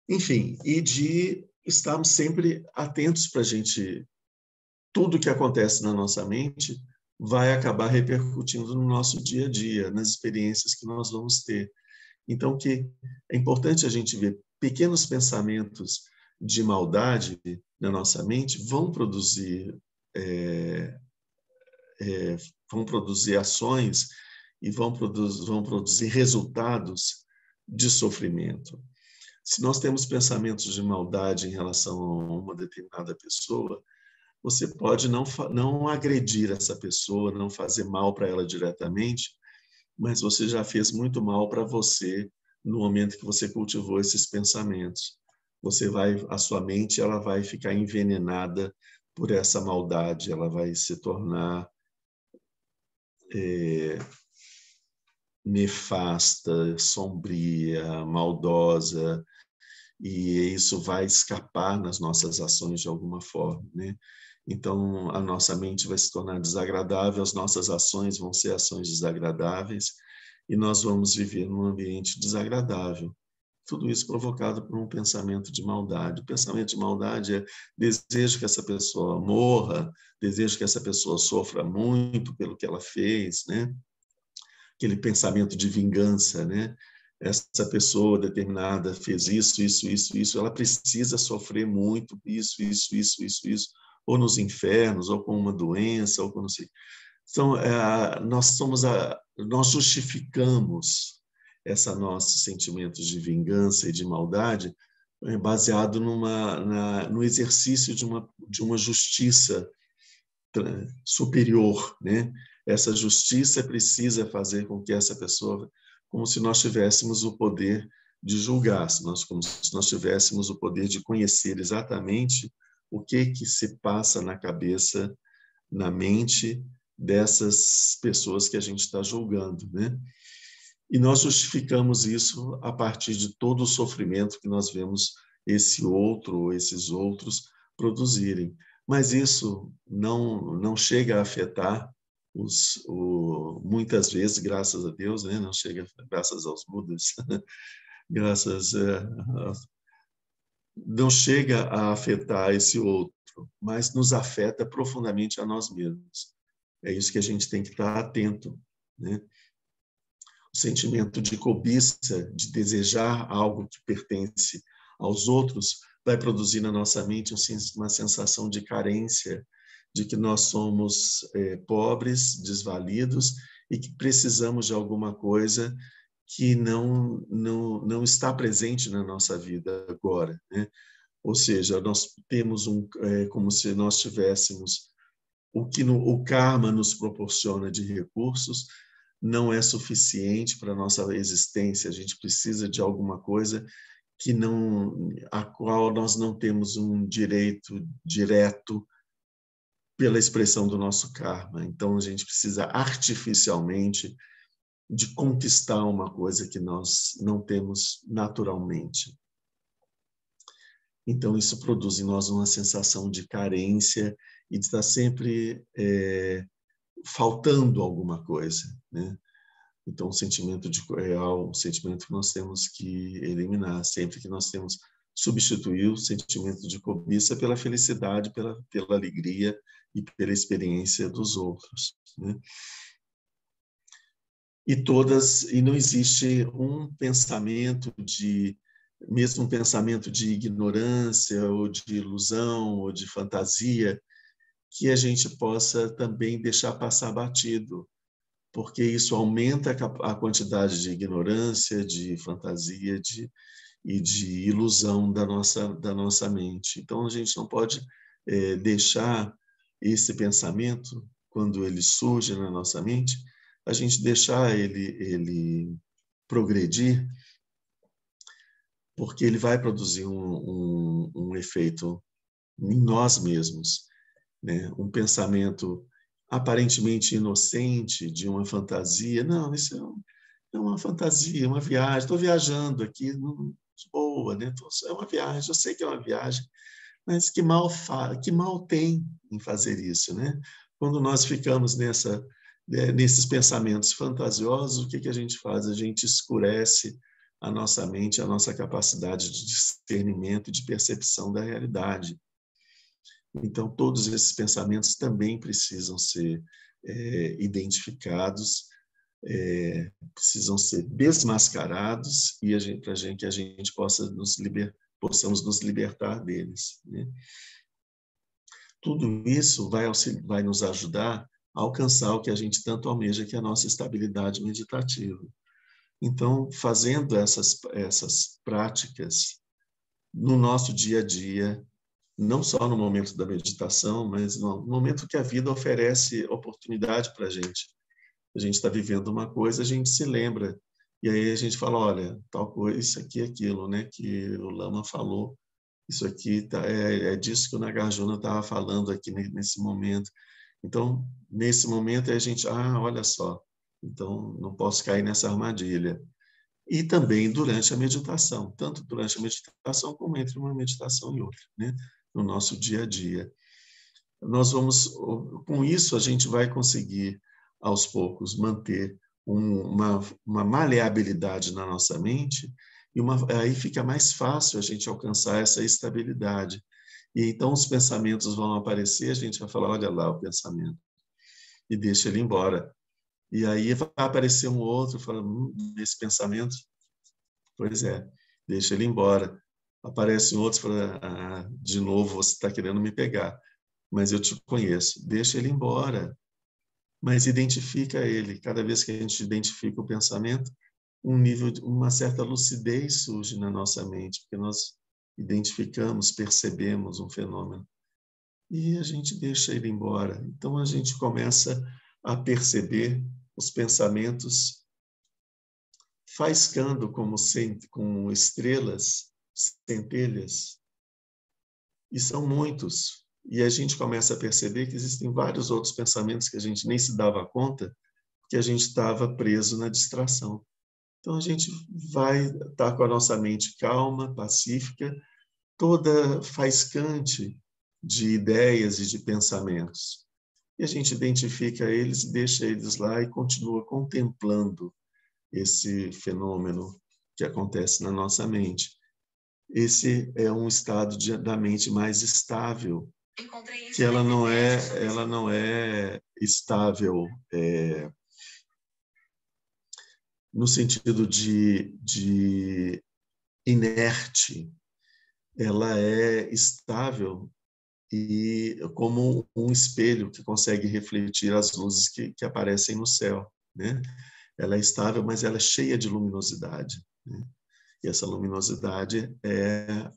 Enfim, e de estarmos sempre atentos para a gente... Tudo que acontece na nossa mente vai acabar repercutindo no nosso dia a dia, nas experiências que nós vamos ter. Então, que é importante a gente ver pequenos pensamentos de maldade na nossa mente vão produzir ações e vão produzir resultados de sofrimento. Se nós temos pensamentos de maldade em relação a uma determinada pessoa, você pode não agredir essa pessoa, não fazer mal para ela diretamente, mas você já fez muito mal para você no momento que você cultivou esses pensamentos. A sua mente ela vai ficar envenenada por essa maldade, ela vai se tornar nefasta, sombria, maldosa, e isso vai escapar nas nossas ações de alguma forma, né? Então, a nossa mente vai se tornar desagradável, as nossas ações vão ser ações desagradáveis e nós vamos viver num ambiente desagradável. Tudo isso provocado por um pensamento de maldade. O pensamento de maldade é desejo que essa pessoa morra, desejo que essa pessoa sofra muito pelo que ela fez, né? Aquele pensamento de vingança, né? Essa pessoa determinada fez isso, ela precisa sofrer muito, isso, ou nos infernos, ou com uma doença, ou com não sei. Então, nós justificamos nossos sentimentos de vingança e de maldade baseado no exercício de uma justiça superior, né? essa justiça precisa fazer com que essa pessoa, como se nós tivéssemos o poder de julgar, como se nós tivéssemos o poder de conhecer exatamente o que se passa na cabeça, na mente dessas pessoas que a gente está julgando, né? E nós justificamos isso a partir de todo o sofrimento que nós vemos esse outro ou esses outros produzirem. Mas isso não chega a afetar muitas vezes, graças a Deus, né? Não chega, graças aos Budas, não chega a afetar esse outro, mas nos afeta profundamente a nós mesmos. É isso que a gente tem que estar atento, né? O sentimento de cobiça, de desejar algo que pertence aos outros, vai produzir na nossa mente uma sensação de carência, de que nós somos pobres, desvalidos e que precisamos de alguma coisa que não está presente na nossa vida agora, né? Ou seja, nós temos como se nós tivéssemos o que o karma nos proporciona de recursos não é suficiente para a nossa existência. A gente precisa de alguma coisa a qual nós não temos um direito direto pela expressão do nosso karma. Então, a gente precisa artificialmente de conquistar uma coisa que nós não temos naturalmente. Então, isso produz em nós uma sensação de carência e de estar sempre faltando alguma coisa, né? Então, o sentimento um sentimento que nós temos que eliminar, sempre que nós temos substituir o sentimento de cobiça pela felicidade, pela alegria e pela experiência dos outros, né? E não existe mesmo um pensamento de ignorância ou de ilusão ou de fantasia que a gente possa também deixar passar batido, porque isso aumenta a quantidade de ignorância, de fantasia e de ilusão da nossa mente. Então, a gente não pode deixar esse pensamento, quando ele surge na nossa mente, a gente deixar ele progredir, porque ele vai produzir um efeito em nós mesmos, né? Um pensamento aparentemente inocente de uma fantasia. Não, isso é uma fantasia, uma viagem. Estou viajando aqui, de boa, né? É uma viagem, eu sei que é uma viagem, mas que mal tem em fazer isso, né? Quando nós ficamos nesses pensamentos fantasiosos, o que a gente faz? A gente escurece a nossa mente, a nossa capacidade de discernimento e de percepção da realidade. Então, todos esses pensamentos também precisam ser identificados, precisam ser desmascarados e para que a gente possamos nos libertar deles, né? Tudo isso vai nos ajudar a alcançar o que a gente tanto almeja, que é a nossa estabilidade meditativa. Então, fazendo essas práticas no nosso dia a dia, não só no momento da meditação, mas no momento que a vida oferece oportunidade para a gente. A gente está vivendo uma coisa, a gente se lembra. E aí a gente fala, olha, tal coisa, isso aqui, aquilo, né, que o Lama falou, isso aqui é disso que o Nagarjuna estava falando aqui nesse momento. Então, nesse momento, a gente, olha só, então não posso cair nessa armadilha. E também durante a meditação, tanto durante a meditação como entre uma meditação e outra, né? No nosso dia a dia. Com isso, a gente vai conseguir, aos poucos, manter uma maleabilidade na nossa mente e aí fica mais fácil a gente alcançar essa estabilidade. E então os pensamentos vão aparecer, a gente vai falar, olha lá o pensamento, e deixa ele embora. E aí vai aparecer um outro, fala, esse pensamento, pois é, deixa ele embora. Aparece um outro, fala, de novo você está querendo me pegar, mas eu te conheço, deixa ele embora. Mas identifica ele. Cada vez que a gente identifica o pensamento, uma certa lucidez surge na nossa mente, porque nós identificamos, percebemos um fenômeno e a gente deixa ele embora. Então a gente começa a perceber os pensamentos faiscando como estrelas, centelhas, e são muitos. E a gente começa a perceber que existem vários outros pensamentos que a gente nem se dava conta, porque a gente estava preso na distração. Então, a gente vai estar com a nossa mente calma, pacífica, toda faiscante de ideias e de pensamentos. E a gente identifica eles e deixa eles lá e continua contemplando esse fenômeno que acontece na nossa mente. Esse é um estado da mente mais estável, que ela não é estável no sentido de inerte, ela é estável e como um espelho que consegue refletir as luzes que aparecem no céu, né? Ela é estável, mas ela é cheia de luminosidade, né? E essa luminosidade é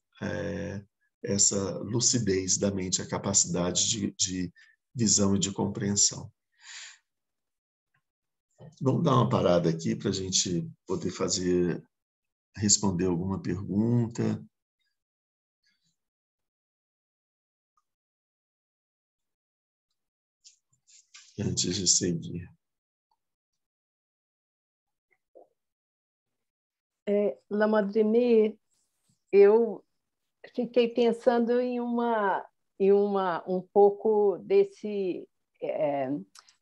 essa lucidez da mente, a capacidade de visão e de compreensão. Vamos dar uma parada aqui para a gente poder responder alguma pergunta. Antes de seguir. Lamadrimir, eu fiquei pensando em um pouco desse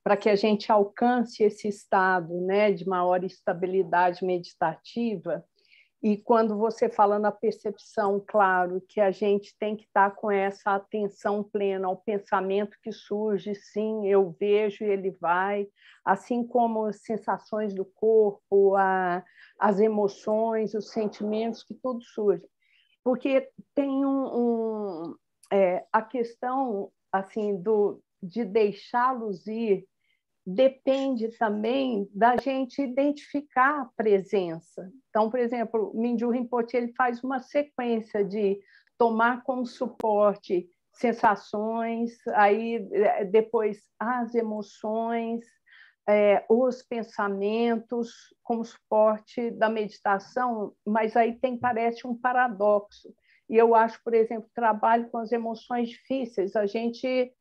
para que a gente alcance esse estado, né, de maior estabilidade meditativa. E quando você fala na percepção, claro, que a gente tem que estar com essa atenção plena ao pensamento que surge, sim, eu vejo e ele vai, assim como as sensações do corpo, as emoções, os sentimentos, que tudo surge. Porque tem a questão assim de deixá-los ir, depende também da gente identificar a presença. Então, por exemplo, o Mingyur Rinpoche ele faz uma sequência de tomar como suporte sensações, aí depois as emoções, os pensamentos como suporte da meditação, mas aí parece um paradoxo. E eu acho, por exemplo, trabalho com as emoções difíceis, a gente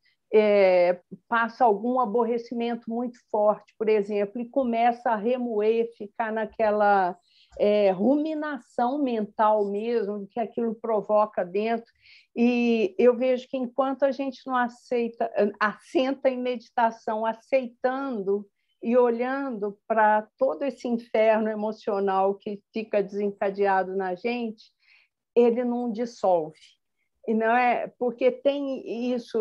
passa algum aborrecimento muito forte, por exemplo, e começa a remoer, ficar naquela ruminação mental mesmo, que aquilo provoca dentro. E eu vejo que enquanto a gente não assenta em meditação, aceitando e olhando para todo esse inferno emocional que fica desencadeado na gente, ele não dissolve. E não é porque tem isso,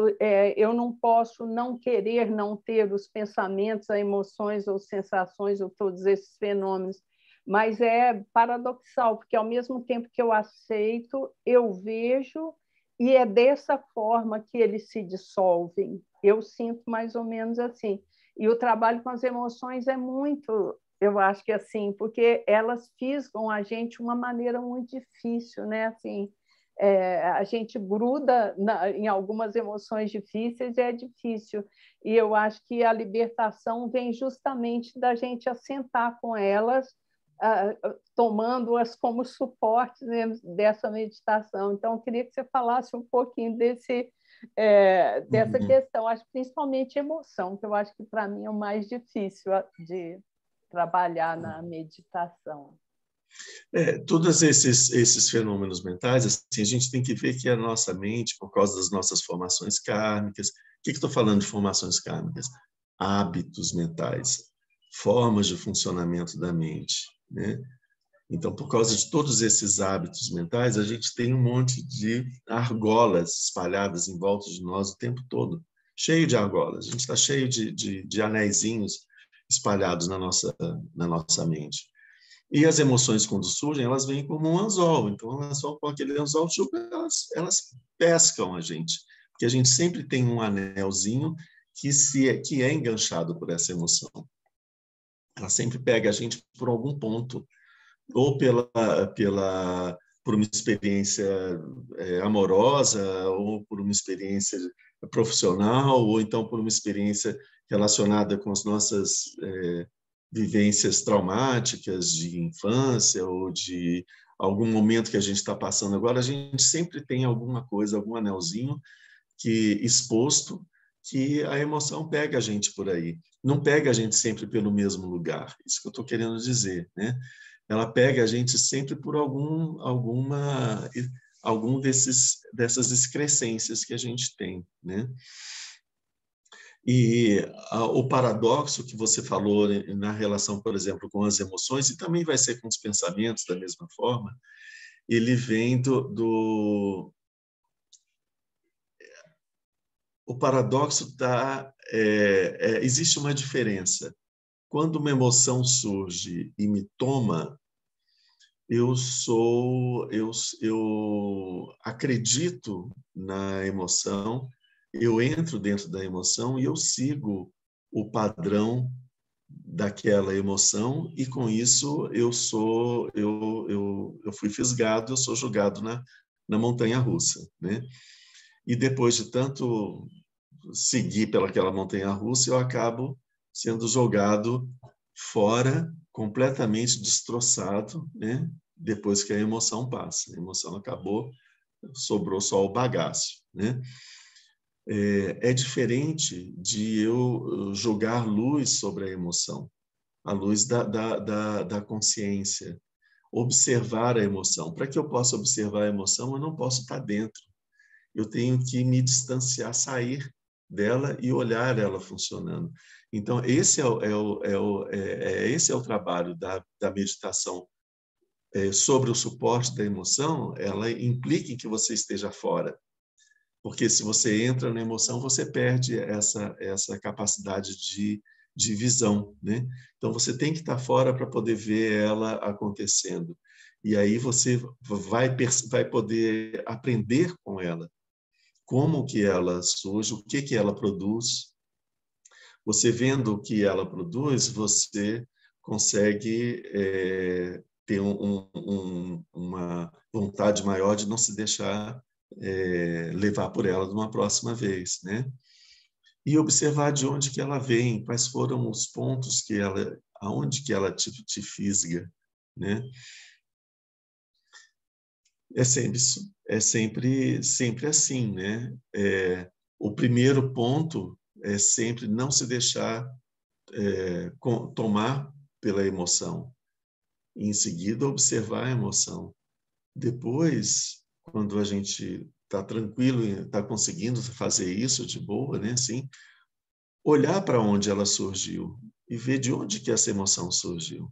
eu não posso não querer não ter os pensamentos, as emoções ou sensações ou todos esses fenômenos, mas é paradoxal, porque ao mesmo tempo que eu aceito, eu vejo e é dessa forma que eles se dissolvem. Eu sinto mais ou menos assim. E o trabalho com as emoções é muito, eu acho que assim, porque elas fisgam a gente de uma maneira muito difícil, né? Assim, a gente gruda em algumas emoções difíceis e é difícil. E eu acho que a libertação vem justamente da gente assentar com elas, tomando-as como suporte, né, dessa meditação. Então, eu queria que você falasse um pouquinho dessa questão, acho principalmente emoção, que eu acho que para mim é o mais difícil de trabalhar na meditação. Todos esses fenômenos mentais, assim, a gente tem que ver que a nossa mente, por causa das nossas formações kármicas, o que estou falando de formações kármicas? Hábitos mentais, formas de funcionamento da mente, né? Então, por causa de todos esses hábitos mentais, a gente tem um monte de argolas espalhadas em volta de nós o tempo todo, cheio de argolas. A gente está cheio de anéisinhos espalhados na nossa mente. E as emoções, quando surgem, elas vêm como um anzol. Então, elas vão com aquele anzol, elas pescam a gente. Porque a gente sempre tem um anelzinho que é enganchado por essa emoção. Ela sempre pega a gente por algum ponto, ou por uma experiência amorosa, ou por uma experiência profissional, ou então por uma experiência relacionada com as nossas vivências traumáticas de infância ou de algum momento que a gente está passando agora, a gente sempre tem alguma coisa, algum anelzinho que exposto, que a emoção pega a gente por aí. Não pega a gente sempre pelo mesmo lugar. Isso que eu estou querendo dizer, né? Ela pega a gente sempre por algum dessas excrescências que a gente tem, né? E o paradoxo que você falou na relação, por exemplo, com as emoções, e também vai ser com os pensamentos da mesma forma, ele vem o paradoxo existe uma diferença. Quando uma emoção surge e me toma, eu acredito na emoção, eu entro dentro da emoção e eu sigo o padrão daquela emoção, e com isso eu fui fisgado, eu sou jogado na montanha russa, né? E depois de tanto seguir pelaquela montanha russa, eu acabo sendo jogado fora, completamente destroçado, né? Depois que a emoção passa. A emoção acabou, sobrou só o bagaço, né? É diferente de eu jogar luz sobre a emoção, a luz da consciência, observar a emoção. Para que eu possa observar a emoção, eu não posso estar dentro. Eu tenho que me distanciar, sair dela e olhar ela funcionando. Então, esse é o trabalho da meditação sobre o suporte da emoção. Ela implica em que você esteja fora, porque se você entra na emoção, você perde essa capacidade de visão, né? Então, você tem que estar fora para poder ver ela acontecendo. E aí você vai poder aprender com ela, como que ela surge, o que ela produz. Você vendo o que ela produz, você consegue ter uma vontade maior de não se deixar levar por ela de uma próxima vez, né? E observar de onde que ela vem, quais foram os pontos aonde que ela te fisga, né? É sempre assim, né? O primeiro ponto é sempre não se deixar tomar pela emoção. Em seguida, observar a emoção. Depois, quando a gente está tranquilo, está conseguindo fazer isso de boa, né? Assim, olhar para onde ela surgiu e ver de onde que essa emoção surgiu.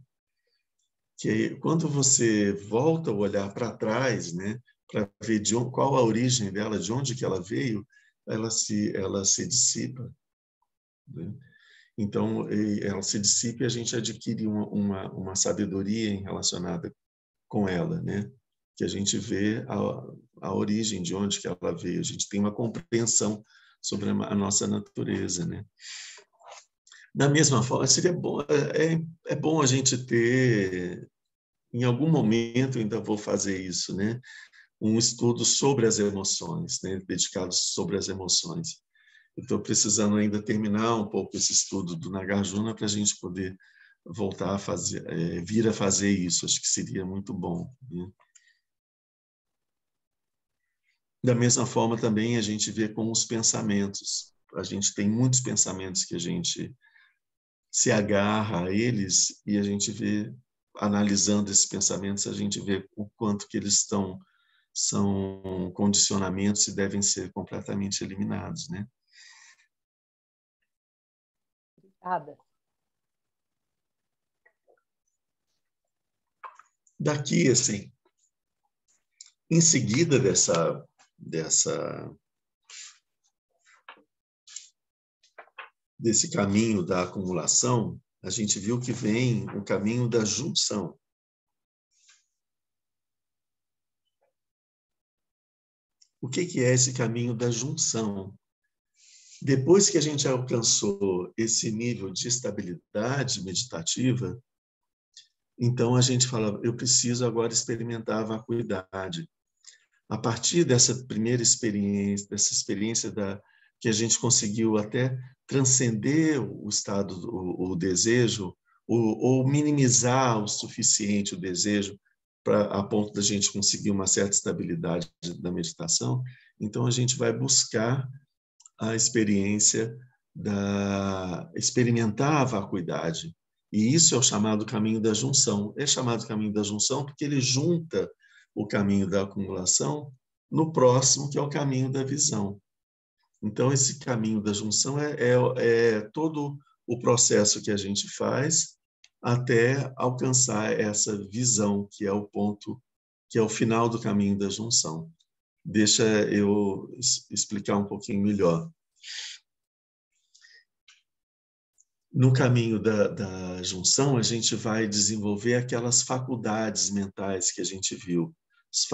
Que quando você volta o olhar para trás, né, para ver qual a origem dela, de onde que ela veio, ela se dissipa, né? Então, ela se dissipa e a gente adquire uma sabedoria relacionada com ela, né? Que a gente vê a origem, de onde que ela veio, a gente tem uma compreensão sobre a nossa natureza, né? Da mesma forma, seria bom, é bom a gente ter, em algum momento ainda vou fazer isso, né? Um estudo sobre as emoções, né? Dedicado sobre as emoções. Estou precisando ainda terminar um pouco esse estudo do Nagarjuna para a gente poder voltar a fazer, vir a fazer isso. Acho que seria muito bom, né? Da mesma forma também a gente vê com os pensamentos. A gente tem muitos pensamentos que a gente se agarra a eles e a gente vê, analisando esses pensamentos, a gente vê o quanto que eles são condicionamentos e devem ser completamente eliminados, né? Obrigada. Daqui, assim, em seguida desse caminho da acumulação, a gente viu que vem o caminho da junção. O que é esse caminho da junção? Depois que a gente alcançou esse nível de estabilidade meditativa, então a gente fala, eu preciso agora experimentar a vacuidade. A partir dessa primeira experiência, dessa experiência que a gente conseguiu até transcender o estado, o desejo, ou minimizar o suficiente o desejo a ponto da gente conseguir uma certa estabilidade da meditação. Então, a gente vai buscar a experiência experimentar a vacuidade. E isso é o chamado caminho da junção. É chamado caminho da junção porque ele junta o caminho da acumulação no próximo, que é o caminho da visão. Então, esse caminho da junção é todo o processo que a gente faz até alcançar essa visão, que é o ponto, que é o final do caminho da junção. Deixa eu explicar um pouquinho melhor. No caminho da junção, a gente vai desenvolver aquelas faculdades mentais que a gente viu,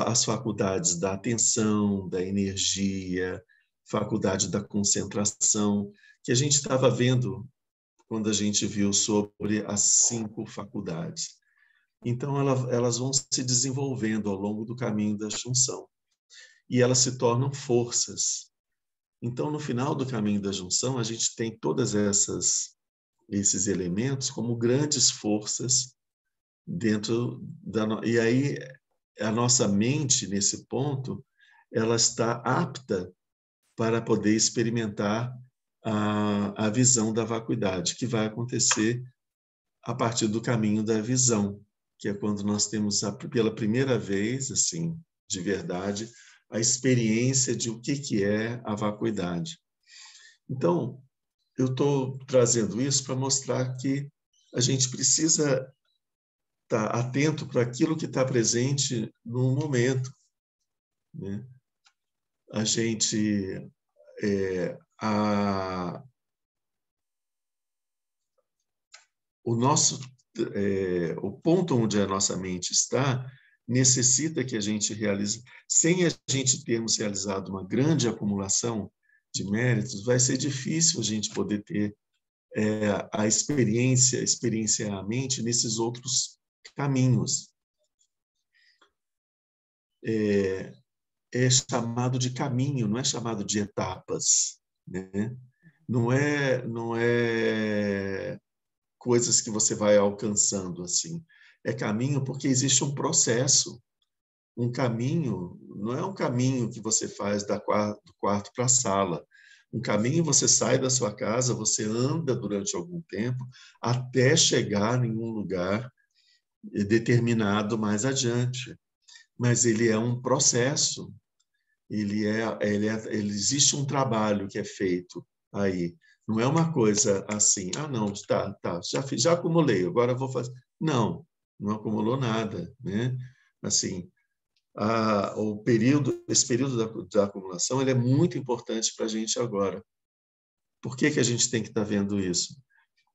as faculdades da atenção, da energia, faculdade da concentração, que a gente estava vendo quando a gente viu sobre as 5 faculdades. Então, elas vão se desenvolvendo ao longo do caminho da junção. E elas se tornam forças. Então, no final do caminho da junção, a gente tem todas esses elementos como grandes forças dentro da... E aí, a nossa mente, nesse ponto, ela está apta para poder experimentar a visão da vacuidade, que vai acontecer a partir do caminho da visão, que é quando nós temos pela primeira vez, assim, de verdade, a experiência de o que é a vacuidade. Então, eu estou trazendo isso para mostrar que a gente precisa estar atento para aquilo que está presente no momento, né? A gente... o ponto onde a nossa mente está necessita que a gente realize, sem a gente termos realizado uma grande acumulação de méritos, vai ser difícil a gente poder ter experienciar a mente nesses outros caminhos. É chamado de caminho, não é chamado de etapas, né? Não é coisas que você vai alcançando assim. É caminho porque existe um processo. Um caminho não é um caminho que você faz do quarto para a sala. Um caminho, você sai da sua casa, você anda durante algum tempo até chegar em um lugar determinado mais adiante. Mas ele é um processo. Existe um trabalho que é feito aí. Não é uma coisa assim, não, tá, já acumulei, agora vou fazer. Não acumulou nada, né? Assim, esse período da acumulação, ele é muito importante para a gente agora. Por que a gente tem que estar vendo isso?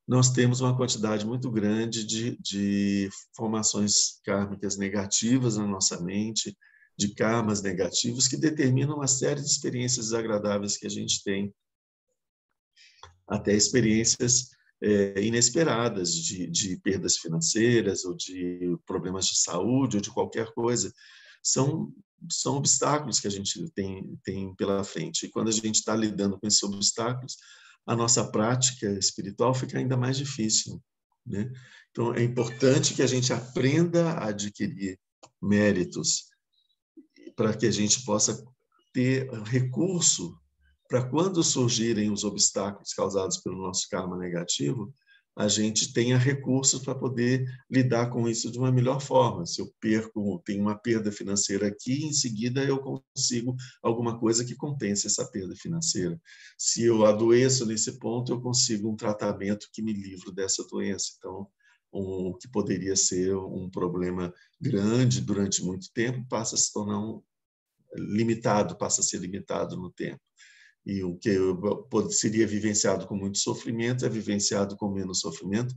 Nós temos uma quantidade muito grande de formações kármicas negativas na nossa mente, de karmas negativos que determinam uma série de experiências desagradáveis que a gente tem, até experiências inesperadas de perdas financeiras ou de problemas de saúde ou de qualquer coisa. São obstáculos que a gente tem pela frente. E quando a gente está lidando com esses obstáculos, a nossa prática espiritual fica ainda mais difícil, né? Então, é importante que a gente aprenda a adquirir méritos para que a gente possa ter recurso para quando surgirem os obstáculos causados pelo nosso karma negativo, a gente tenha recursos para poder lidar com isso de uma melhor forma. Se eu tenho uma perda financeira aqui, em seguida eu consigo alguma coisa que compense essa perda financeira. Se eu adoeço nesse ponto, eu consigo um tratamento que me livre dessa doença. Então, o que poderia ser um problema grande durante muito tempo passa a se tornar limitado, passa a ser limitado no tempo. E o que seria vivenciado com muito sofrimento é vivenciado com menos sofrimento,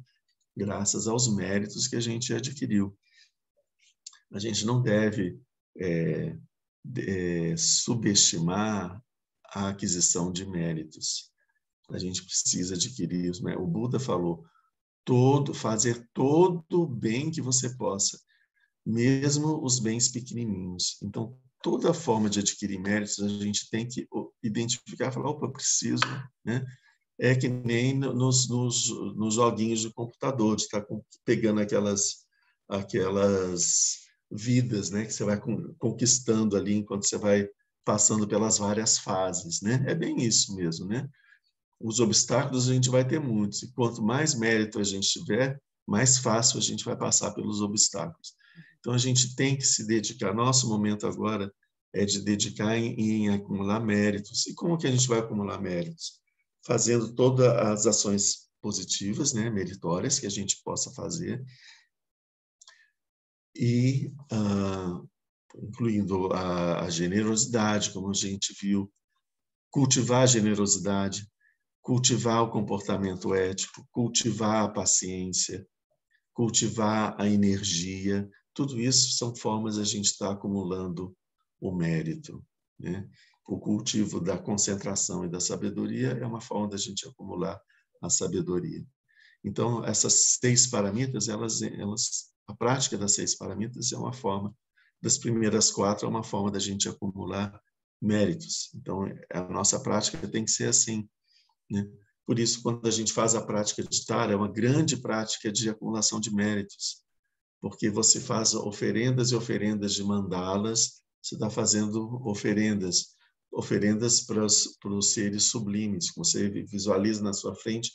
graças aos méritos que a gente adquiriu. A gente não deve subestimar a aquisição de méritos. A gente precisa adquirir os méritos. O Buda falou, fazer todo o bem que você possa, mesmo os bens pequenininhos. Então, toda forma de adquirir méritos, a gente tem que identificar, falar, opa, preciso, né? É que nem nos joguinhos de computador, de estar pegando aquelas vidas, né, que você vai conquistando ali enquanto você vai passando pelas várias fases, né? É bem isso mesmo, né? Os obstáculos a gente vai ter muitos, e quanto mais mérito a gente tiver, mais fácil a gente vai passar pelos obstáculos. Então a gente tem que se dedicar. Nosso momento agora é de dedicar em acumular méritos. E como que a gente vai acumular méritos? Fazendo todas as ações positivas, né, meritórias que a gente possa fazer, e incluindo a generosidade, como a gente viu, cultivar a generosidade, cultivar o comportamento ético, cultivar a paciência, cultivar a energia. Tudo isso são formas de a gente estar acumulando o mérito, né? O cultivo da concentração e da sabedoria é uma forma da gente acumular a sabedoria. Então, essas 6 paramitas, a prática das 6 paramitas é uma forma, das primeiras 4 é uma forma da gente acumular méritos. Então, a nossa prática tem que ser assim, né? Por isso, quando a gente faz a prática de Tara, é uma grande prática de acumulação de méritos, porque você faz oferendas e oferendas de mandalas, você está fazendo oferendas para os seres sublimes. Você visualiza na sua frente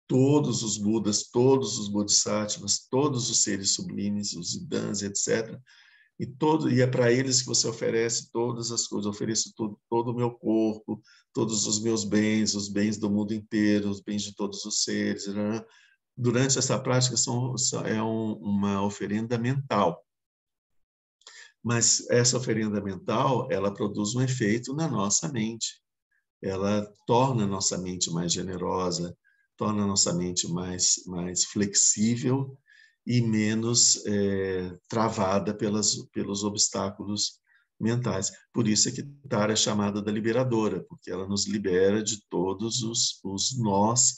todos os Budas, todos os Bodhisattvas, todos os seres sublimes, os Siddhas, etc. E é para eles que você oferece todas as coisas. Eu ofereço todo o meu corpo, todos os meus bens, os bens do mundo inteiro, os bens de todos os seres. Né? Durante essa prática é uma oferenda mental. Mas essa oferenda mental, ela produz um efeito na nossa mente. Ela torna a nossa mente mais generosa, torna a nossa mente mais flexível e menos travada pelos obstáculos mentais. Por isso é que Tara é chamada da liberadora, porque ela nos libera de todos os nós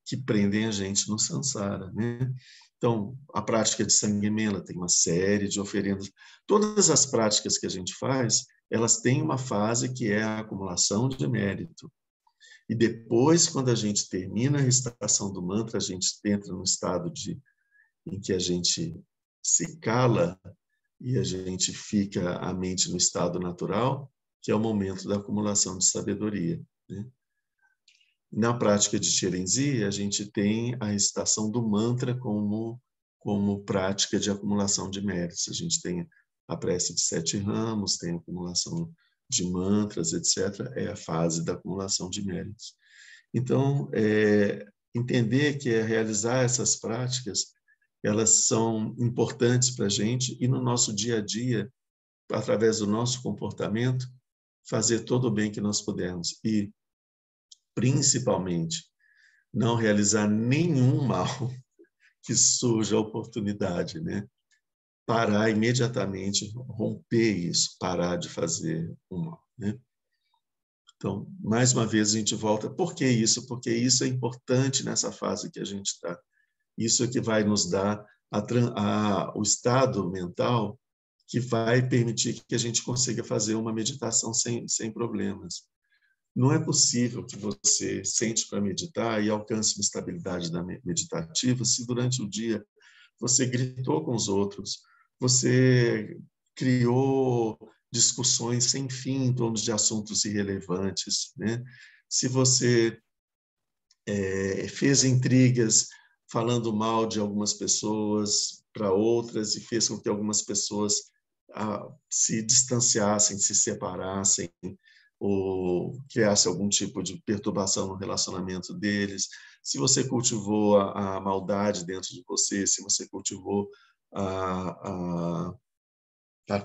que prendem a gente no samsara, né? Então, a prática de Sanghemela tem uma série de oferendas. Todas as práticas que a gente faz, elas têm uma fase que é a acumulação de mérito. E depois, quando a gente termina a recitação do mantra, a gente entra no estado em que a gente se cala e a gente fica a mente no estado natural, que é o momento da acumulação de sabedoria, né? Na prática de Chirenzi, a gente tem a recitação do mantra como prática de acumulação de méritos. A gente tem a prece de 7 ramos, tem a acumulação de mantras, etc. É a fase da acumulação de méritos. Então, entender que realizar essas práticas, elas são importantes para a gente e no nosso dia a dia, através do nosso comportamento, fazer todo o bem que nós pudermos. E, principalmente, não realizar nenhum mal que surja a oportunidade, né? Parar imediatamente, romper isso, parar de fazer o mal, né? Então, mais uma vez a gente volta. Por que isso? Porque isso é importante nessa fase que a gente está. Isso é que vai nos dar o estado mental que vai permitir que a gente consiga fazer uma meditação sem problemas. Não é possível que você sente para meditar e alcance uma estabilidade meditativa se durante o dia você gritou com os outros, você criou discussões sem fim em torno de assuntos irrelevantes, né? Se você fez intrigas falando mal de algumas pessoas para outras e fez com que algumas pessoas se distanciassem, se separassem, ou criasse algum tipo de perturbação no relacionamento deles, se você cultivou a maldade dentro de você, se você cultivou a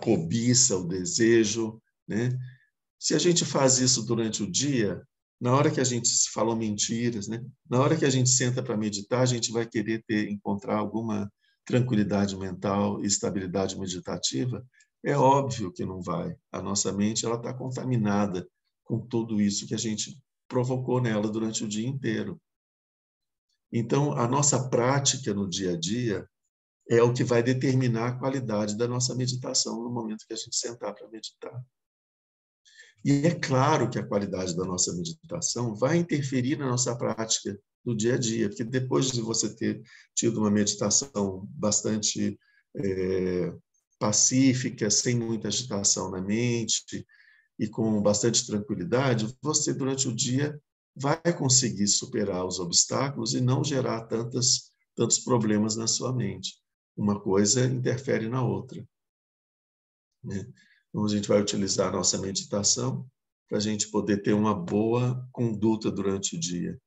cobiça, o desejo, né? Se a gente faz isso durante o dia, na hora que a gente falou mentiras, né? Na hora que a gente senta para meditar, a gente vai querer encontrar alguma tranquilidade mental e estabilidade meditativa? É óbvio que não vai. A nossa mente ela está contaminada com tudo isso que a gente provocou nela durante o dia inteiro. Então, a nossa prática no dia a dia é o que vai determinar a qualidade da nossa meditação no momento que a gente sentar para meditar. E é claro que a qualidade da nossa meditação vai interferir na nossa prática do dia a dia, porque depois de você ter tido uma meditação bastante pacífica, sem muita agitação na mente e com bastante tranquilidade, você, durante o dia, vai conseguir superar os obstáculos e não gerar tantos problemas na sua mente. Uma coisa interfere na outra, né? Então, a gente vai utilizar a nossa meditação para a gente poder ter uma boa conduta durante o dia.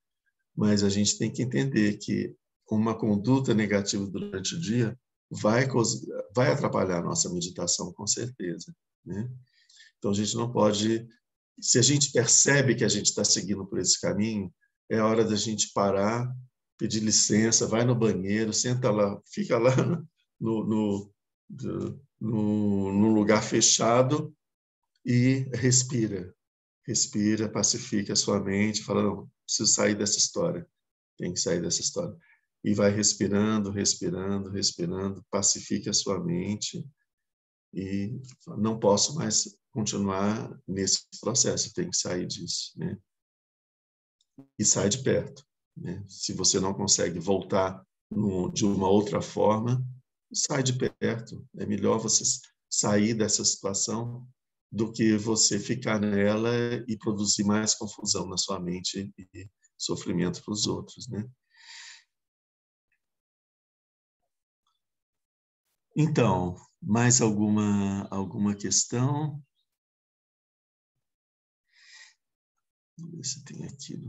Mas a gente tem que entender que uma conduta negativa durante o dia vai atrapalhar a nossa meditação, com certeza, né? Então, a gente não pode... Se a gente percebe que a gente está seguindo por esse caminho, é hora da gente parar, pedir licença, vai no banheiro, senta lá, fica lá no lugar fechado e respira. Respira, pacifica a sua mente, fala, não, preciso sair dessa história, tem que sair dessa história. E vai respirando, respirando, respirando, pacifique a sua mente e não posso mais continuar nesse processo, tem que sair disso, né? E sai de perto, né? Se você não consegue voltar de uma outra forma, sai de perto. É melhor você sair dessa situação do que você ficar nela e produzir mais confusão na sua mente e sofrimento para os outros, né? Então, mais alguma questão? Vamos ver se tem aqui.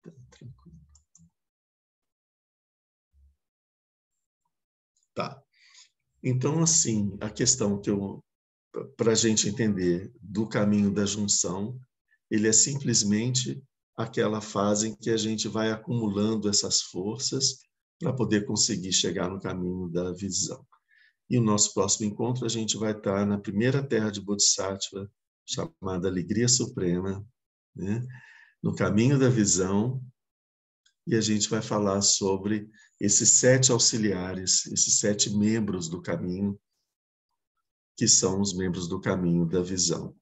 Tá, tranquilo. Tá. Então, assim, a questão para a gente entender do caminho da junção, ele é simplesmente aquela fase em que a gente vai acumulando essas forças para poder conseguir chegar no caminho da visão. E o nosso próximo encontro, a gente vai estar na primeira terra de Bodhisattva, chamada Alegria Suprema, né? No caminho da visão, e a gente vai falar sobre esses 7 auxiliares, esses 7 membros do caminho, que são os membros do caminho da visão,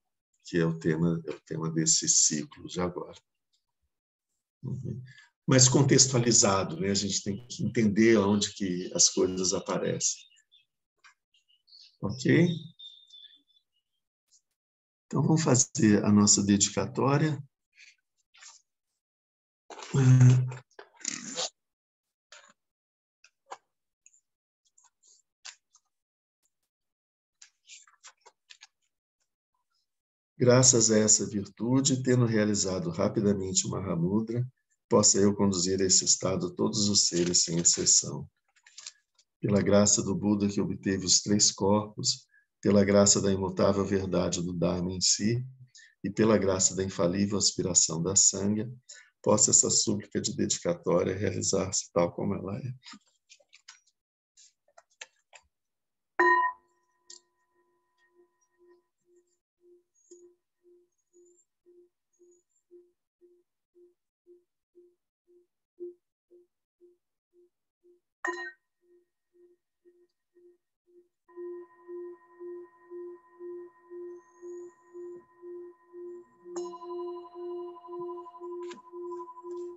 que é o tema desse ciclo de agora. Uhum. Mas contextualizado, né? A gente tem que entender onde que as coisas aparecem. Ok? Então, vamos fazer a nossa dedicatória. Graças a essa virtude, tendo realizado rapidamente o Mahamudra, possa eu conduzir a esse estado todos os seres sem exceção. Pela graça do Buda que obteve os 3 corpos, pela graça da imutável verdade do Dharma em si, e pela graça da infalível aspiração da Sangha, possa essa súplica de dedicatória realizar-se tal como ela é.